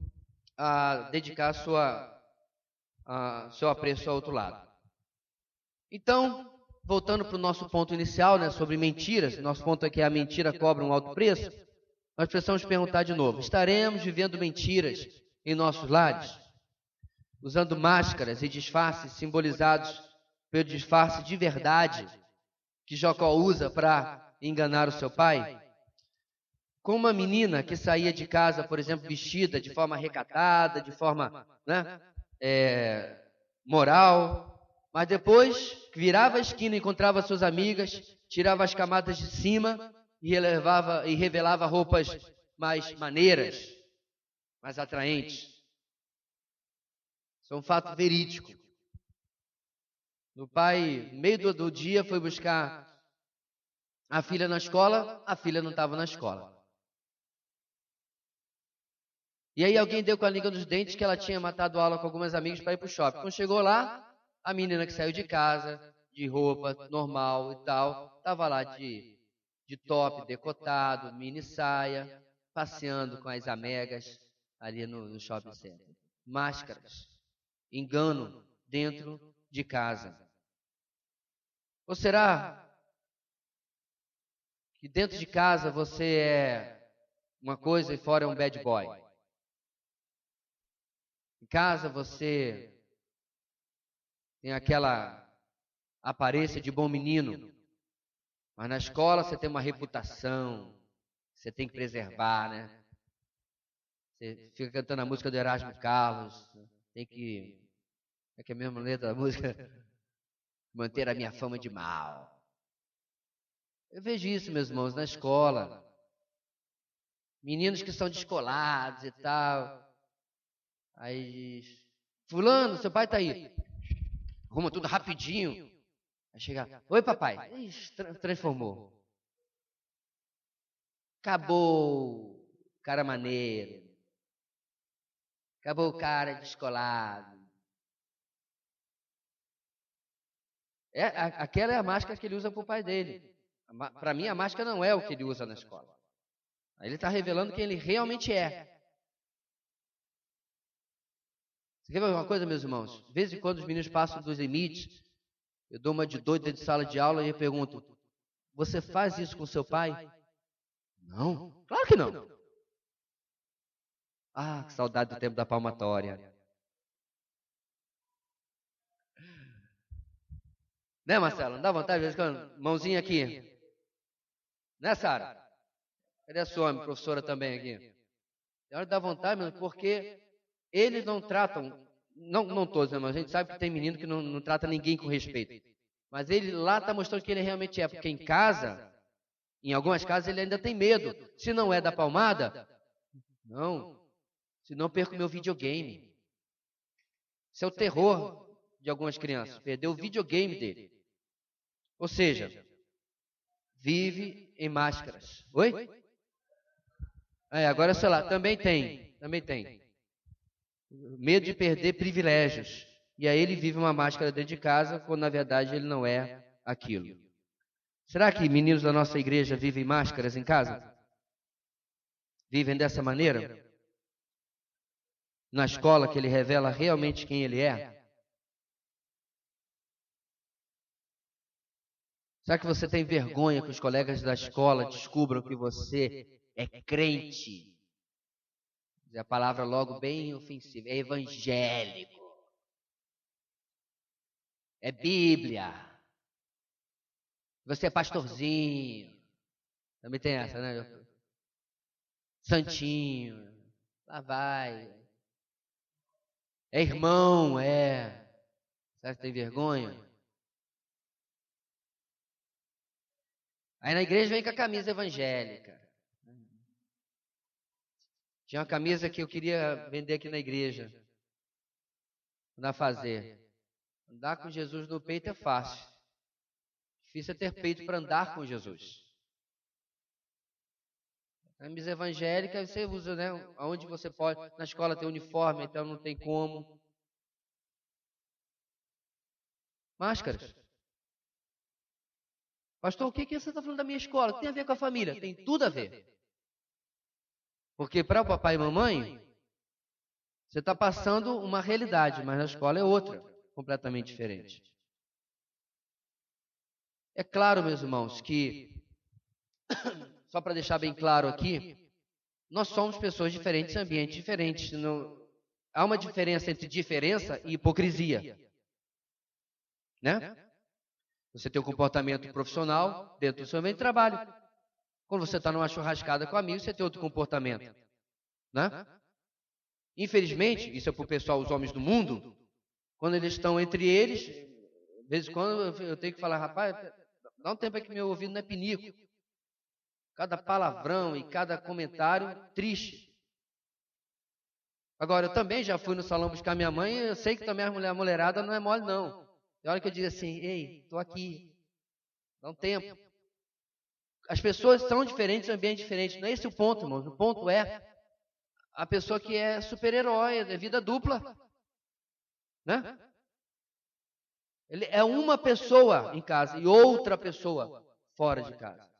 a dedicar seu apreço ao outro lado. Então, voltando para o nosso ponto inicial, né, sobre mentiras, nosso ponto aqui é a mentira cobra um alto preço, nós precisamos perguntar de novo, estaremos vivendo mentiras em nossos lares? Usando máscaras e disfarces simbolizados pelo disfarce de verdade que Jacó usa para enganar o seu pai? Com uma menina que saía de casa, por exemplo, vestida de forma recatada, de forma, né, moral, mas depois virava a esquina, encontrava suas amigas, tirava as camadas de cima e revelava roupas mais maneiras, mais atraentes. Isso é um fato verídico. O pai, no meio do dia, foi buscar a filha na escola, a filha não estava na escola. E aí alguém deu com a língua dos dentes que ela tinha matado aula com algumas amigas para ir para o shopping. Quando chegou lá, a menina que saiu de casa, de roupa normal e tal, estava lá de top decotado, mini saia, passeando com as amigas ali no shopping center. Máscaras, engano dentro de casa. Ou será que dentro de casa você é uma coisa e fora é um bad boy? Em casa você tem aquela aparência de bom menino, mas na escola você tem uma reputação, você tem que preservar, né? Você fica cantando a música do Erasmo Carlos, tem que... É que é a mesma letra da música? Manter a minha fama de mal. Eu vejo isso, meus irmãos, na escola. Meninos que são descolados e tal. Aí diz, fulano, seu pai tá aí. Arruma tudo rapidinho. Aí chega, oi papai. Ixi, transformou. Acabou o cara maneiro. Acabou o cara descolado. Aquela é a máscara que ele usa para o pai dele. Para mim, a máscara não é o que ele usa na escola. Ele está revelando quem ele realmente é. Você quer ver uma coisa, meus irmãos? De vez em quando os meninos passam dos limites, eu dou uma de doido dentro de sala de aula e eu pergunto, você faz isso com seu pai? Não, claro que não. Ah, que saudade do tempo da palmatória. Né, Marcelo? Não dá vontade de vez em quando? Mãozinha aqui. Né, Sara? Cadê a sua professora também aqui? Tem hora de dar vontade, mas porque eles não tratam, não todos, né, mas a gente sabe que tem menino que não trata ninguém com respeito. Mas ele lá está mostrando que ele realmente é, porque em casa, em algumas casas, ele ainda tem medo. Se não é da palmada, não. Senão perco meu videogame. Isso é o terror de algumas crianças, perder o videogame dele. Ou seja, vive em máscaras. Oi? Agora, sei lá, também tem. Medo de perder privilégios. E aí ele vive uma máscara dentro de casa, quando na verdade ele não é aquilo. Será que meninos da nossa igreja vivem máscaras em casa? Vivem dessa maneira? Na escola que ele revela realmente quem ele é? Será que você tem vergonha que os colegas da escola descubram que você é crente? É a palavra logo bem ofensiva. É evangélico. É Bíblia. Você é pastorzinho. Também tem essa, né? Santinho. Lá vai. É irmão, é. Será que tem vergonha? Aí na igreja vem com a camisa evangélica. Tinha uma camisa que eu queria vender aqui na igreja. Mandar fazer. Andar com Jesus no peito é fácil. Difícil é ter peito para andar com Jesus. Na missa evangélica você usa, né? Onde você pode. Na escola tem uniforme, então não tem como. Máscaras. Pastor, o que você está falando da minha escola? O que tem a ver com a família? Tem tudo a ver. Porque para o papai e mamãe, você está passando uma realidade, mas na escola é outra, completamente diferente. É claro, meus irmãos, que, só para deixar bem claro aqui, nós somos pessoas diferentes, ambientes diferentes. Há uma diferença entre diferença e hipocrisia. Né? Você tem um comportamento profissional dentro do seu ambiente de trabalho. Quando você está numa churrascada com amigos, você tem outro comportamento. Né? Infelizmente, isso é para o pessoal, os homens do mundo, quando eles estão entre eles, de vez em quando eu tenho que falar, rapaz, dá um tempo aí que meu ouvido não é pinico. Cada palavrão e cada comentário triste. Agora, eu também já fui no salão buscar minha mãe, eu sei que também a mulherada não é mole, não. Tem hora que eu digo assim, ei, estou aqui, dá um tempo. As pessoas são diferentes, ambientes diferentes. Não é esse o ponto, irmãos. O ponto é a pessoa que é super-herói, é vida dupla. Né? Ele é uma pessoa em casa e outra pessoa fora de casa.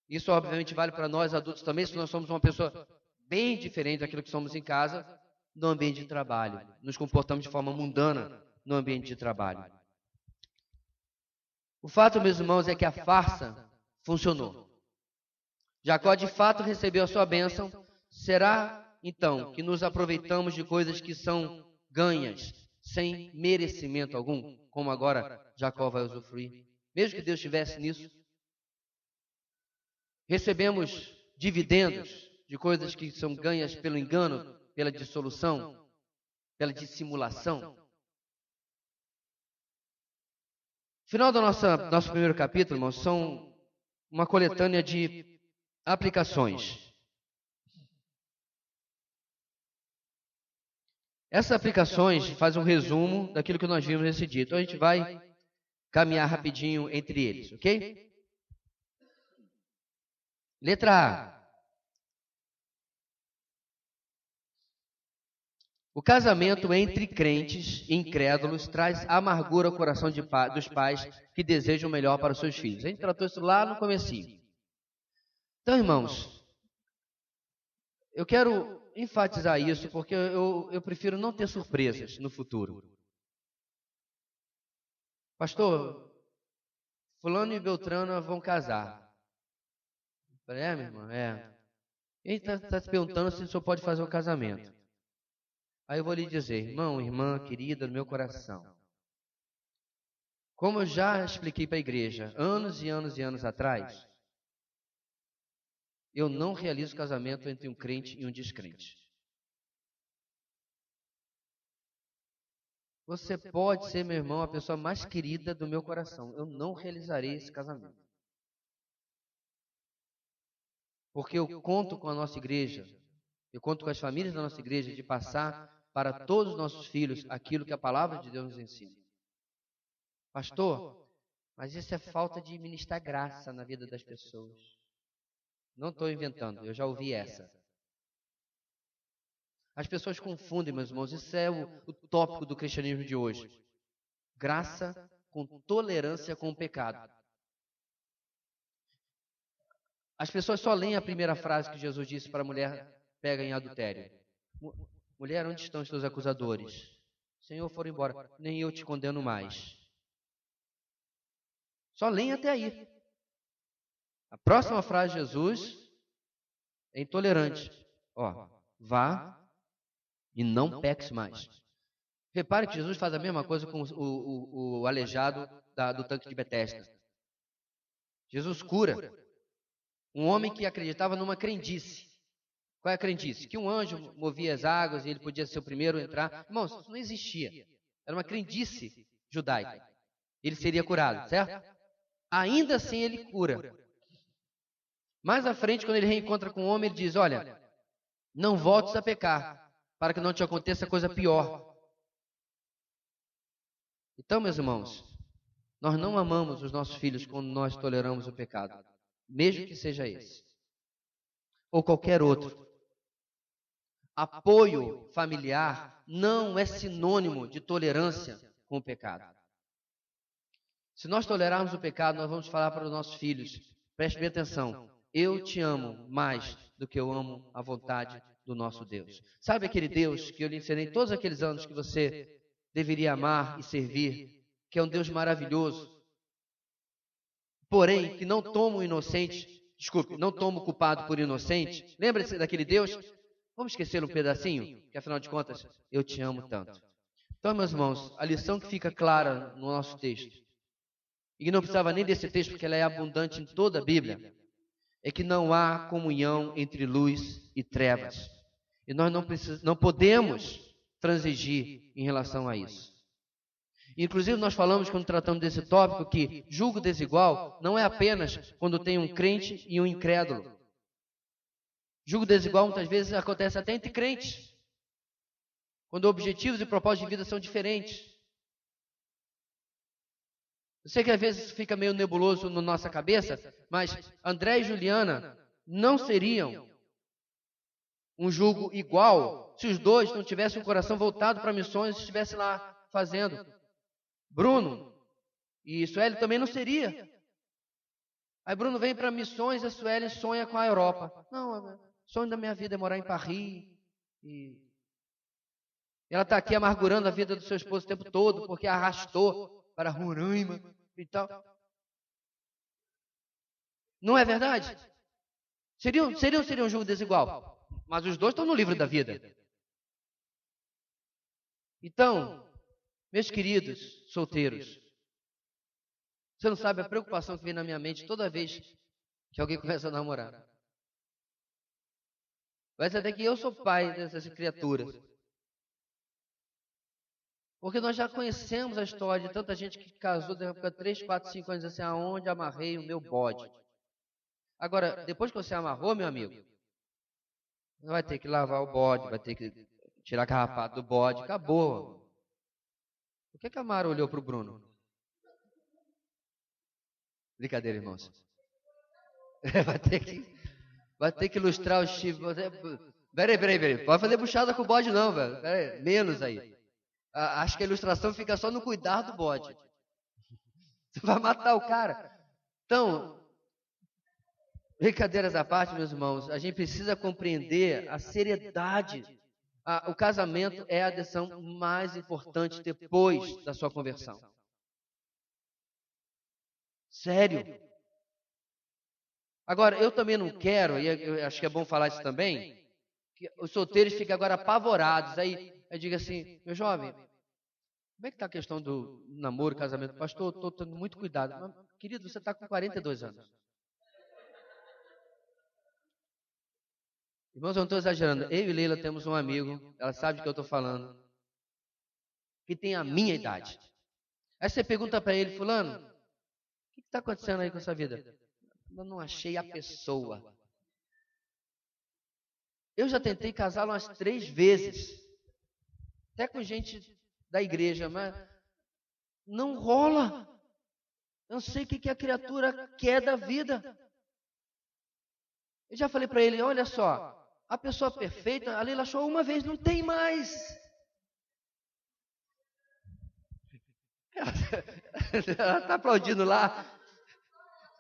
Isso, obviamente, vale para nós adultos também, se nós somos uma pessoa bem diferente daquilo que somos em casa, no ambiente de trabalho. Nos comportamos de forma mundana no ambiente de trabalho. O fato, meus irmãos, é que a farsa funcionou. Jacó, de fato, recebeu a sua bênção. Será, então, que nos aproveitamos de coisas que são ganhas, sem merecimento algum, como agora Jacó vai usufruir? Mesmo que Deus estivesse nisso. Recebemos dividendos de coisas que são ganhas pelo engano, pela dissolução, pela dissimulação. Final do nosso primeiro capítulo, irmãos, são uma coletânea de aplicações. Essas aplicações fazem um resumo daquilo que nós vimos nesse dia. Então a gente vai caminhar rapidinho entre eles, ok? Letra A. O casamento entre crentes e incrédulos traz amargura ao coração dos pais que desejam o melhor para os seus filhos. A gente tratou isso lá no comecinho. Então, irmãos, eu quero enfatizar isso porque eu prefiro não ter surpresas no futuro. Pastor, fulano e Beltrana vão casar. Eu falei, meu irmão, Ele está se perguntando se o senhor pode fazer um casamento. Aí eu vou lhe dizer, irmão, irmã, querida, no meu coração. Como eu já expliquei para a igreja, anos e anos e anos atrás, eu não realizo casamento entre um crente e um descrente. Você pode ser, meu irmão, a pessoa mais querida do meu coração. Eu não realizarei esse casamento. Porque eu conto com a nossa igreja, eu conto com as famílias da nossa igreja de passar para todos os nossos filhos aquilo que a palavra de Deus nos ensina. Pastor, mas isso é falta de ministrar graça na vida das pessoas. Não estou inventando, eu já ouvi essa. As pessoas confundem, meus irmãos, isso é o tópico do cristianismo de hoje. Graça com tolerância com o pecado. As pessoas só leem a primeira frase que Jesus disse para a mulher pega em adultério. Mulher, onde estão os teus acusadores? Senhor, foram embora. Nem eu te condeno mais. Só leem até aí. A próxima frase de Jesus é intolerante. Vá e não peques mais. Repare que Jesus faz a mesma coisa com o aleijado do tanque de Betesda. Jesus cura um homem que acreditava numa crendice. Qual é a crendice? Que um anjo movia as águas e ele podia ser o primeiro a entrar. Irmãos, isso não existia. Era uma crendice judaica. Ele seria curado, certo? Ainda assim ele cura. Mais à frente, quando ele reencontra com o homem, ele diz, olha, não voltes a pecar, para que não te aconteça coisa pior. Então, meus irmãos, Nós não amamos os nossos filhos quando nós toleramos o pecado, mesmo que seja esse, ou qualquer outro. Apoio familiar não é sinônimo de tolerância com o pecado. Se nós tolerarmos o pecado, nós vamos falar para os nossos filhos: preste bem atenção, eu te amo mais do que eu amo a vontade do nosso Deus. Sabe aquele Deus que eu lhe ensinei todos aqueles anos que você deveria amar e servir, que é um Deus maravilhoso, porém que não toma o inocente, desculpe, não toma o culpado por inocente? Lembra-se daquele Deus? Vamos esquecer um pedacinho, que afinal de contas, eu te amo tanto. Então, meus irmãos, a lição que fica clara no nosso texto, e não precisava nem desse texto, porque ela é abundante em toda a Bíblia, é que não há comunhão entre luz e trevas. E nós não podemos transigir em relação a isso. Inclusive, nós falamos, quando tratamos desse tópico, que julgo desigual não é apenas quando tem um crente e um incrédulo. Julgo desigual muitas vezes acontece até entre crentes, quando objetivos e propósitos de vida são diferentes. Eu sei que às vezes isso fica meio nebuloso na nossa cabeça, mas André e Juliana não seriam um julgo igual se os dois não tivessem o coração voltado para missões e estivessem lá fazendo. Bruno e Sueli também não seria. Aí Bruno vem para missões e a Sueli sonha com a Europa. Não, o sonho da minha vida é morar em Paris. E ela está aqui amargurando a vida do seu esposo o tempo todo, porque arrastou para Roraima e tal. Não é verdade? Seria um jogo desigual. Mas os dois estão no livro da vida. Então, meus queridos solteiros, você não sabe a preocupação que vem na minha mente toda vez que alguém começa a namorar. Vai ser até que eu sou pai dessas criaturas. Porque nós já conhecemos a história de tanta gente que casou, de 3, 4, 5 anos, assim, aonde amarrei o meu bode. Agora, depois que você amarrou, meu amigo, você vai ter que lavar o bode, vai ter que tirar a carrapato do bode, acabou. Por que a Mara olhou para o Bruno? Brincadeira, irmãos. Vai ter que ilustrar o chifre. Peraí. Pode fazer buchada com o bode não, velho. Peraí, menos aí. Acho que a ilustração fica só no cuidar do bode. Você vai matar o cara. Então, brincadeiras à parte, meus irmãos, a gente precisa compreender a seriedade. O casamento é a decisão mais importante depois da sua conversão. Sério. Agora, eu também não quero, e eu acho que é bom falar isso também, que os solteiros ficam agora apavorados. Aí eu digo assim, meu jovem, como é que está a questão do namoro, casamento? Pastor, estou tendo muito cuidado. Mas, querido, você está com 42 anos. Irmãos, eu não estou exagerando. Eu e Leila temos um amigo, ela sabe do que eu estou falando, que tem a minha idade. Aí você pergunta para ele, fulano, o que está acontecendo aí com a sua vida? Eu não achei a pessoa. Eu já tentei casar umas 3 vezes, até com gente da igreja, mas não rola. Eu não sei o que a criatura quer da vida. Eu já falei para ele, olha só, a pessoa perfeita, a Leila achou uma vez, não tem mais. Ela está aplaudindo lá.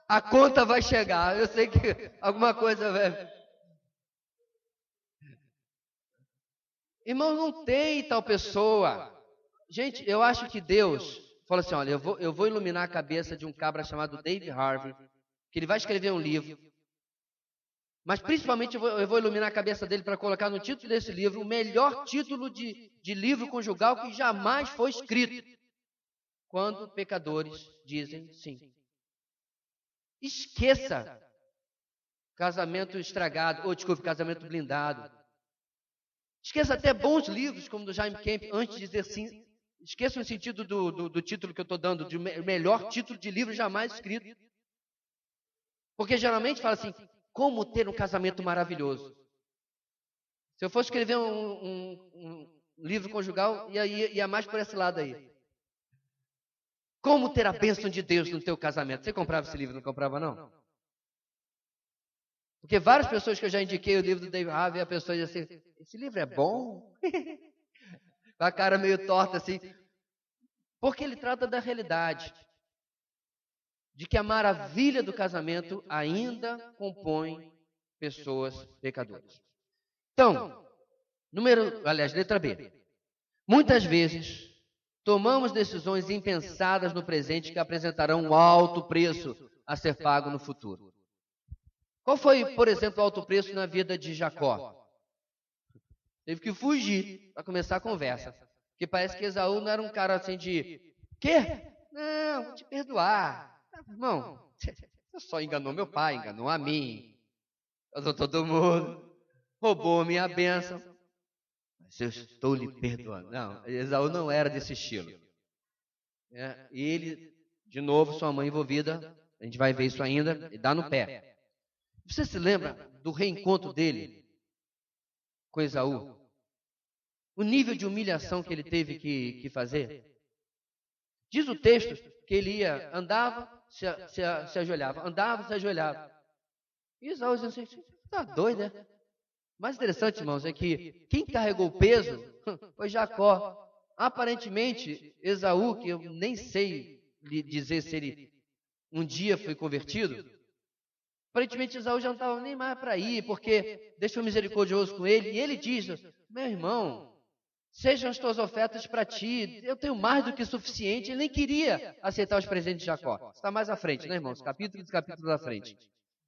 A conta vai chegar. Eu sei que alguma coisa vai. Irmão, não tem tal pessoa. Gente, eu acho que Deus falou assim, olha, eu vou iluminar a cabeça de um cabra chamado David Harvey, que ele vai escrever um livro. Mas principalmente eu vou iluminar a cabeça dele para colocar no título desse livro o melhor título de livro conjugal que jamais foi escrito. Quando pecadores dizem sim. Esqueça casamento estragado, ou desculpe, casamento blindado. Esqueça até bons livros, como do Jaime Kemp, antes de dizer sim. Esqueça o sentido do título que eu estou dando, de melhor título de livro jamais escrito. Porque geralmente fala assim, como ter um casamento maravilhoso. Se eu fosse escrever um livro conjugal, ia mais por esse lado aí. Como ter a bênção de Deus no teu casamento. Você comprava esse livro, não comprava não? Porque várias pessoas que eu já indiquei o livro do David Harvey, a pessoa diz assim, esse livro é bom? Com a cara meio torta assim. Porque ele trata da realidade. De que a maravilha do casamento ainda compõe pessoas pecadoras. Então, letra B. Muitas vezes, tomamos decisões impensadas no presente que apresentarão um alto preço a ser pago no futuro. Qual foi, por exemplo, o alto preço na vida de Jacó? Teve que fugir para começar a conversa. Porque parece que Esaú não era um cara assim de... Quê? Não, vou te perdoar. Irmão, você só enganou meu pai, enganou a mim. Enganou todo mundo. Roubou a minha bênção. Mas eu estou lhe perdoando. Não, Esaú não era desse estilo. E ele, de novo, sua mãe envolvida, a gente vai ver isso ainda, e dá no pé. Você se lembra do reencontro dele com Esaú? O nível de humilhação que ele teve que fazer? Diz o texto que ele ia, andava, se ajoelhava, andava, se ajoelhava. E Esaú dizia assim, tá doido, né? O mais interessante, irmãos, é que quem carregou o peso foi Jacó. Aparentemente, Esaú, que eu nem sei lhe dizer se ele um dia foi convertido, aparentemente Esaú já não estava nem mais para ir, porque Deus foi misericordioso com ele, e ele diz, meu irmão, sejam as tuas ofertas para ti, eu tenho mais do que suficiente. Ele nem queria aceitar os presentes de Jacó. Está mais à frente, né, irmãos? Capítulo à frente.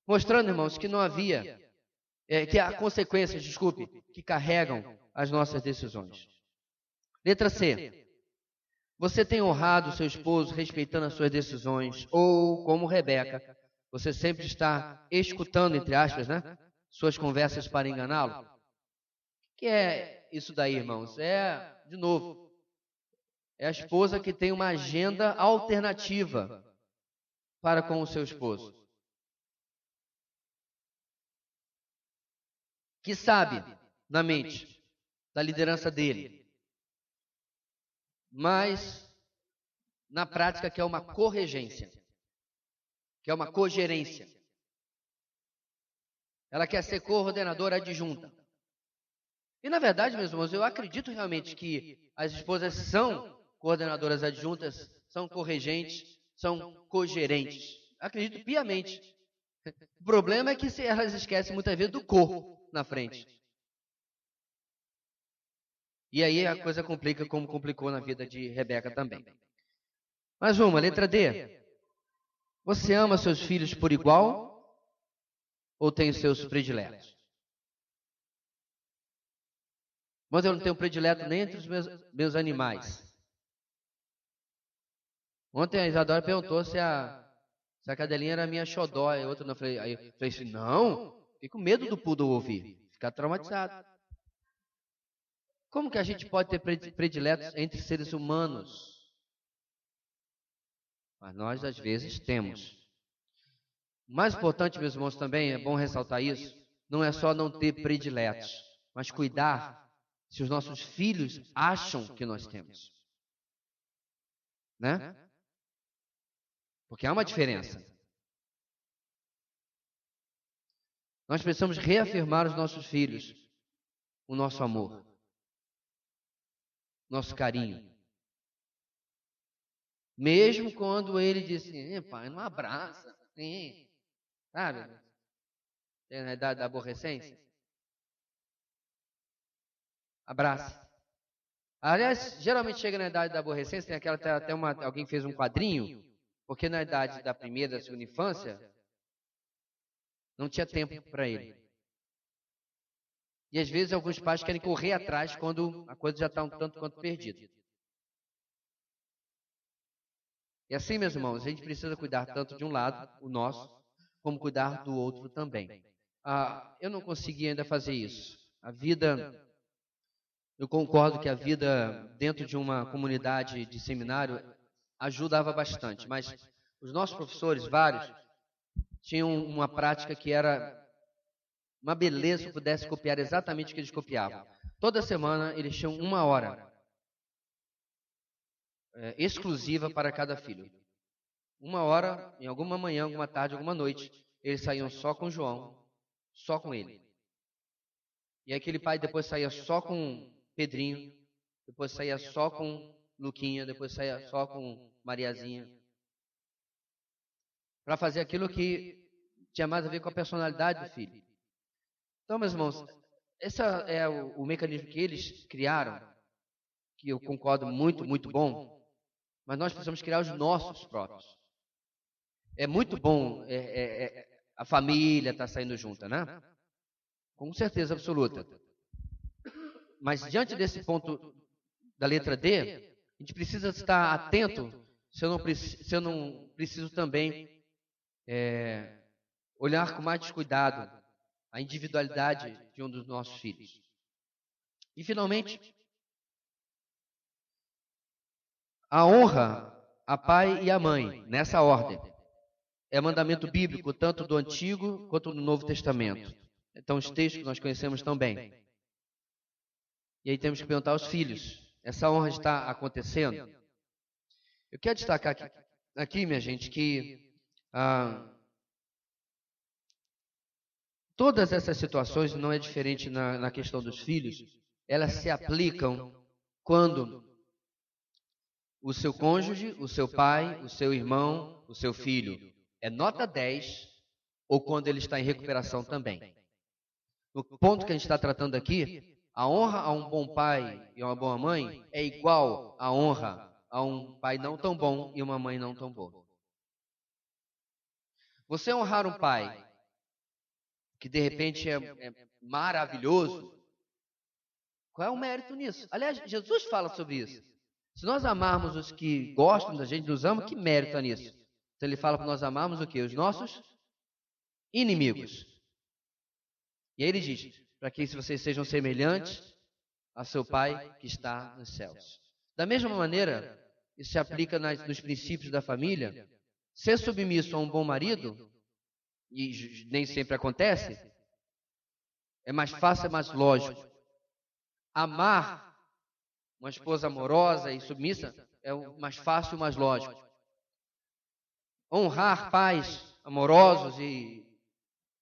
Mostrando, irmãos, que não havia, que há consequências, que carregam as nossas decisões. Letra C. Você tem honrado o seu esposo respeitando as suas decisões, ou, como Rebeca, você sempre está escutando, entre aspas, né, suas conversas para enganá-lo? O que é isso daí, irmãos? De novo, é a esposa que tem uma agenda alternativa para com o seu esposo. Que sabe, na mente, da liderança dele, mas na prática que é uma corregência, que é uma cogerência. Ela quer ser coordenadora adjunta. E na verdade, meus irmãos, eu acredito realmente que as esposas são coordenadoras adjuntas, são corregentes, são cogerentes. Acredito piamente. O problema é que elas esquecem muitas vezes do corpo na frente. E aí a coisa complica como complicou na vida de Rebeca também. Mais uma, letra D. Você ama seus filhos por igual ou tem os seus prediletos? Mas eu não tenho predileto nem entre os meus animais. Ontem a Isadora perguntou se a cadelinha era minha xodó. E outra não. Aí eu falei assim, não, fiquei com medo do poodle ouvir. Ficar traumatizado. Como que a gente pode ter prediletos entre seres humanos? Mas nós, às vezes, temos. O mais importante, meus irmãos, também, é bom ressaltar isso, não é só não ter prediletos, mas cuidar se os nossos filhos acham que nós temos. Né? Porque há uma diferença. Nós precisamos reafirmar os nossos filhos o nosso amor, nosso carinho. Mesmo quando ele diz assim, pai, não abraça, sabe? Tem na idade da aborrecência. Abraça. Aliás, geralmente chega na idade da aborrecência, tem aquela até alguém fez um quadrinho, porque na idade da primeira, da segunda infância, não tinha tempo para ele. E às vezes alguns pais querem correr atrás quando a coisa já está um tanto quanto perdida. E assim, meus irmãos, a gente precisa cuidar tanto de um lado, o nosso, como cuidar do outro também. Eu não consegui ainda fazer isso. Eu concordo que a vida dentro de uma comunidade de seminário ajudava bastante, mas os nossos professores, vários, tinham uma prática que era uma beleza se pudesse copiar exatamente o que eles copiavam. Toda semana eles tinham 1 hora. exclusiva para cada filho. Uma hora, em alguma manhã, alguma tarde, alguma noite, eles saíam só com João, só com ele. E aquele pai depois saía só com Pedrinho, depois saía só com Luquinha, depois saía só com Mariazinha, para fazer aquilo que tinha mais a ver com a personalidade do filho. Então, meus irmãos, esse é o mecanismo que eles criaram, que eu concordo muito bom, mas nós precisamos criar os nossos próprios. É muito bom a família estar saindo junta, né? Com certeza absoluta. Mas diante desse ponto da letra D, a gente precisa estar atento se eu não preciso também olhar com mais descuidado a individualidade de um dos nossos filhos. E, finalmente, a honra a pai e a mãe, nessa ordem. É mandamento bíblico, tanto do Antigo quanto do Novo Testamento. Então, os textos que nós conhecemos tão bem. E aí temos que perguntar aos filhos, essa honra está acontecendo? Eu quero destacar aqui, minha gente, que todas essas situações, não é diferente na questão dos filhos, elas se aplicam quando o seu cônjuge, o seu pai, o seu irmão, o seu filho é nota 10 ou quando ele está em recuperação também. No ponto que a gente está tratando aqui, a honra a um bom pai e a uma boa mãe é igual à honra a um pai não tão bom e uma mãe não tão boa. Você honrar um pai que de repente é maravilhoso, qual é o mérito nisso? Aliás, Jesus fala sobre isso. Se nós amarmos os que gostam da gente, nos amam, que mérito há nisso? Então ele fala para nós amarmos o quê? Os nossos inimigos. E aí ele diz, para que vocês sejam semelhantes a seu Pai que está nos céus. Da mesma maneira, isso se aplica nos princípios da família. Ser submisso a um bom marido, e nem sempre acontece, é mais fácil, é mais lógico. Amar uma esposa amorosa e submissa é o mais fácil e mais lógico. Honrar pais amorosos e...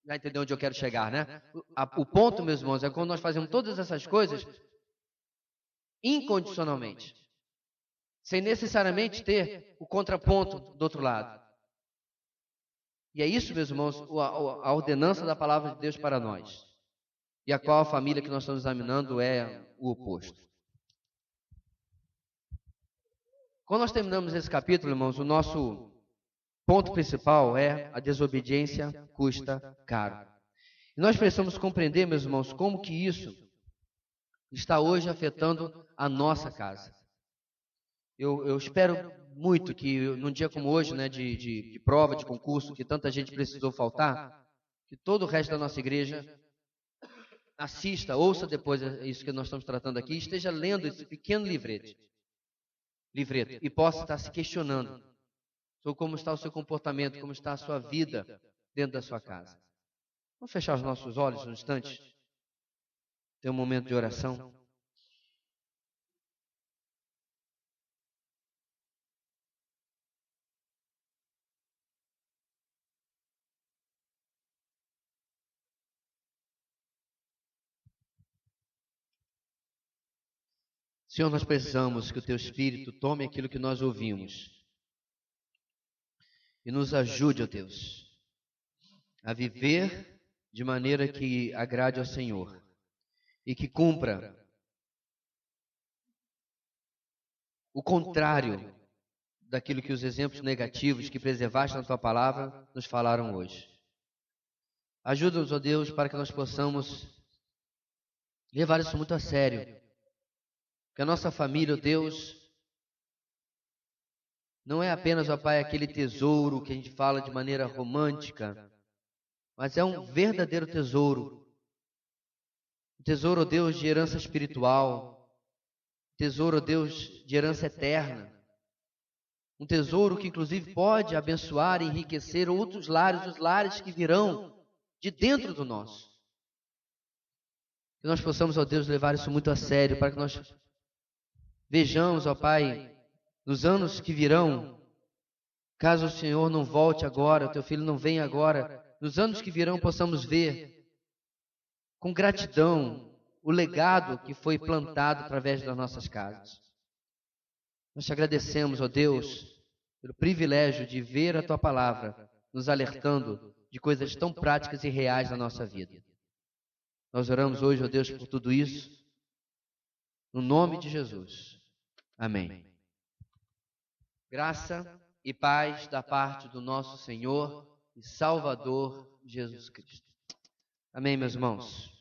Já entendeu onde eu quero chegar, né? O ponto, meus irmãos, é quando nós fazemos todas essas coisas incondicionalmente, sem necessariamente ter o contraponto do outro lado. E é isso, meus irmãos, a ordenança da palavra de Deus para nós. E a qual a família que nós estamos examinando é o oposto. Quando nós terminamos esse capítulo, irmãos, o nosso ponto principal é a desobediência custa caro. E nós precisamos compreender, meus irmãos, como que isso está hoje afetando a nossa casa. Eu espero muito que num dia como hoje, né, de prova, de concurso, que tanta gente precisou faltar, que todo o resto da nossa igreja assista, ouça depois isso que nós estamos tratando aqui, esteja lendo esse pequeno livreto e possa estar se questionando sobre como está o seu comportamento, como está a sua vida dentro da sua casa. Vamos fechar os nossos olhos um instante? Ter um momento de oração. Senhor, nós precisamos que o Teu Espírito tome aquilo que nós ouvimos e nos ajude, ó Deus, a viver de maneira que agrade ao Senhor e que cumpra o contrário daquilo que os exemplos negativos que preservaste na Tua palavra nos falaram hoje. Ajuda-nos, ó Deus, para que nós possamos levar isso muito a sério. Que a nossa família, ó Deus, não é apenas, ó Pai, aquele tesouro que a gente fala de maneira romântica, mas é um verdadeiro tesouro. Um tesouro, ó Deus, de herança espiritual. Um tesouro, ó Deus, de herança eterna. Um tesouro que, inclusive, pode abençoar e enriquecer outros lares, os lares que virão de dentro do nosso. Que nós possamos, ó Deus, levar isso muito a sério, para que nós vejamos, ó Pai, nos anos que virão, caso o Senhor não volte agora, o teu filho não venha agora, nos anos que virão possamos ver com gratidão o legado que foi plantado através das nossas casas. Nós te agradecemos, ó Deus, pelo privilégio de ver a tua palavra nos alertando de coisas tão práticas e reais na nossa vida. Nós oramos hoje, ó Deus, por tudo isso, no nome de Jesus. Amém. Graça e paz da parte do nosso Senhor e Salvador Jesus Cristo. Amém, meus irmãos.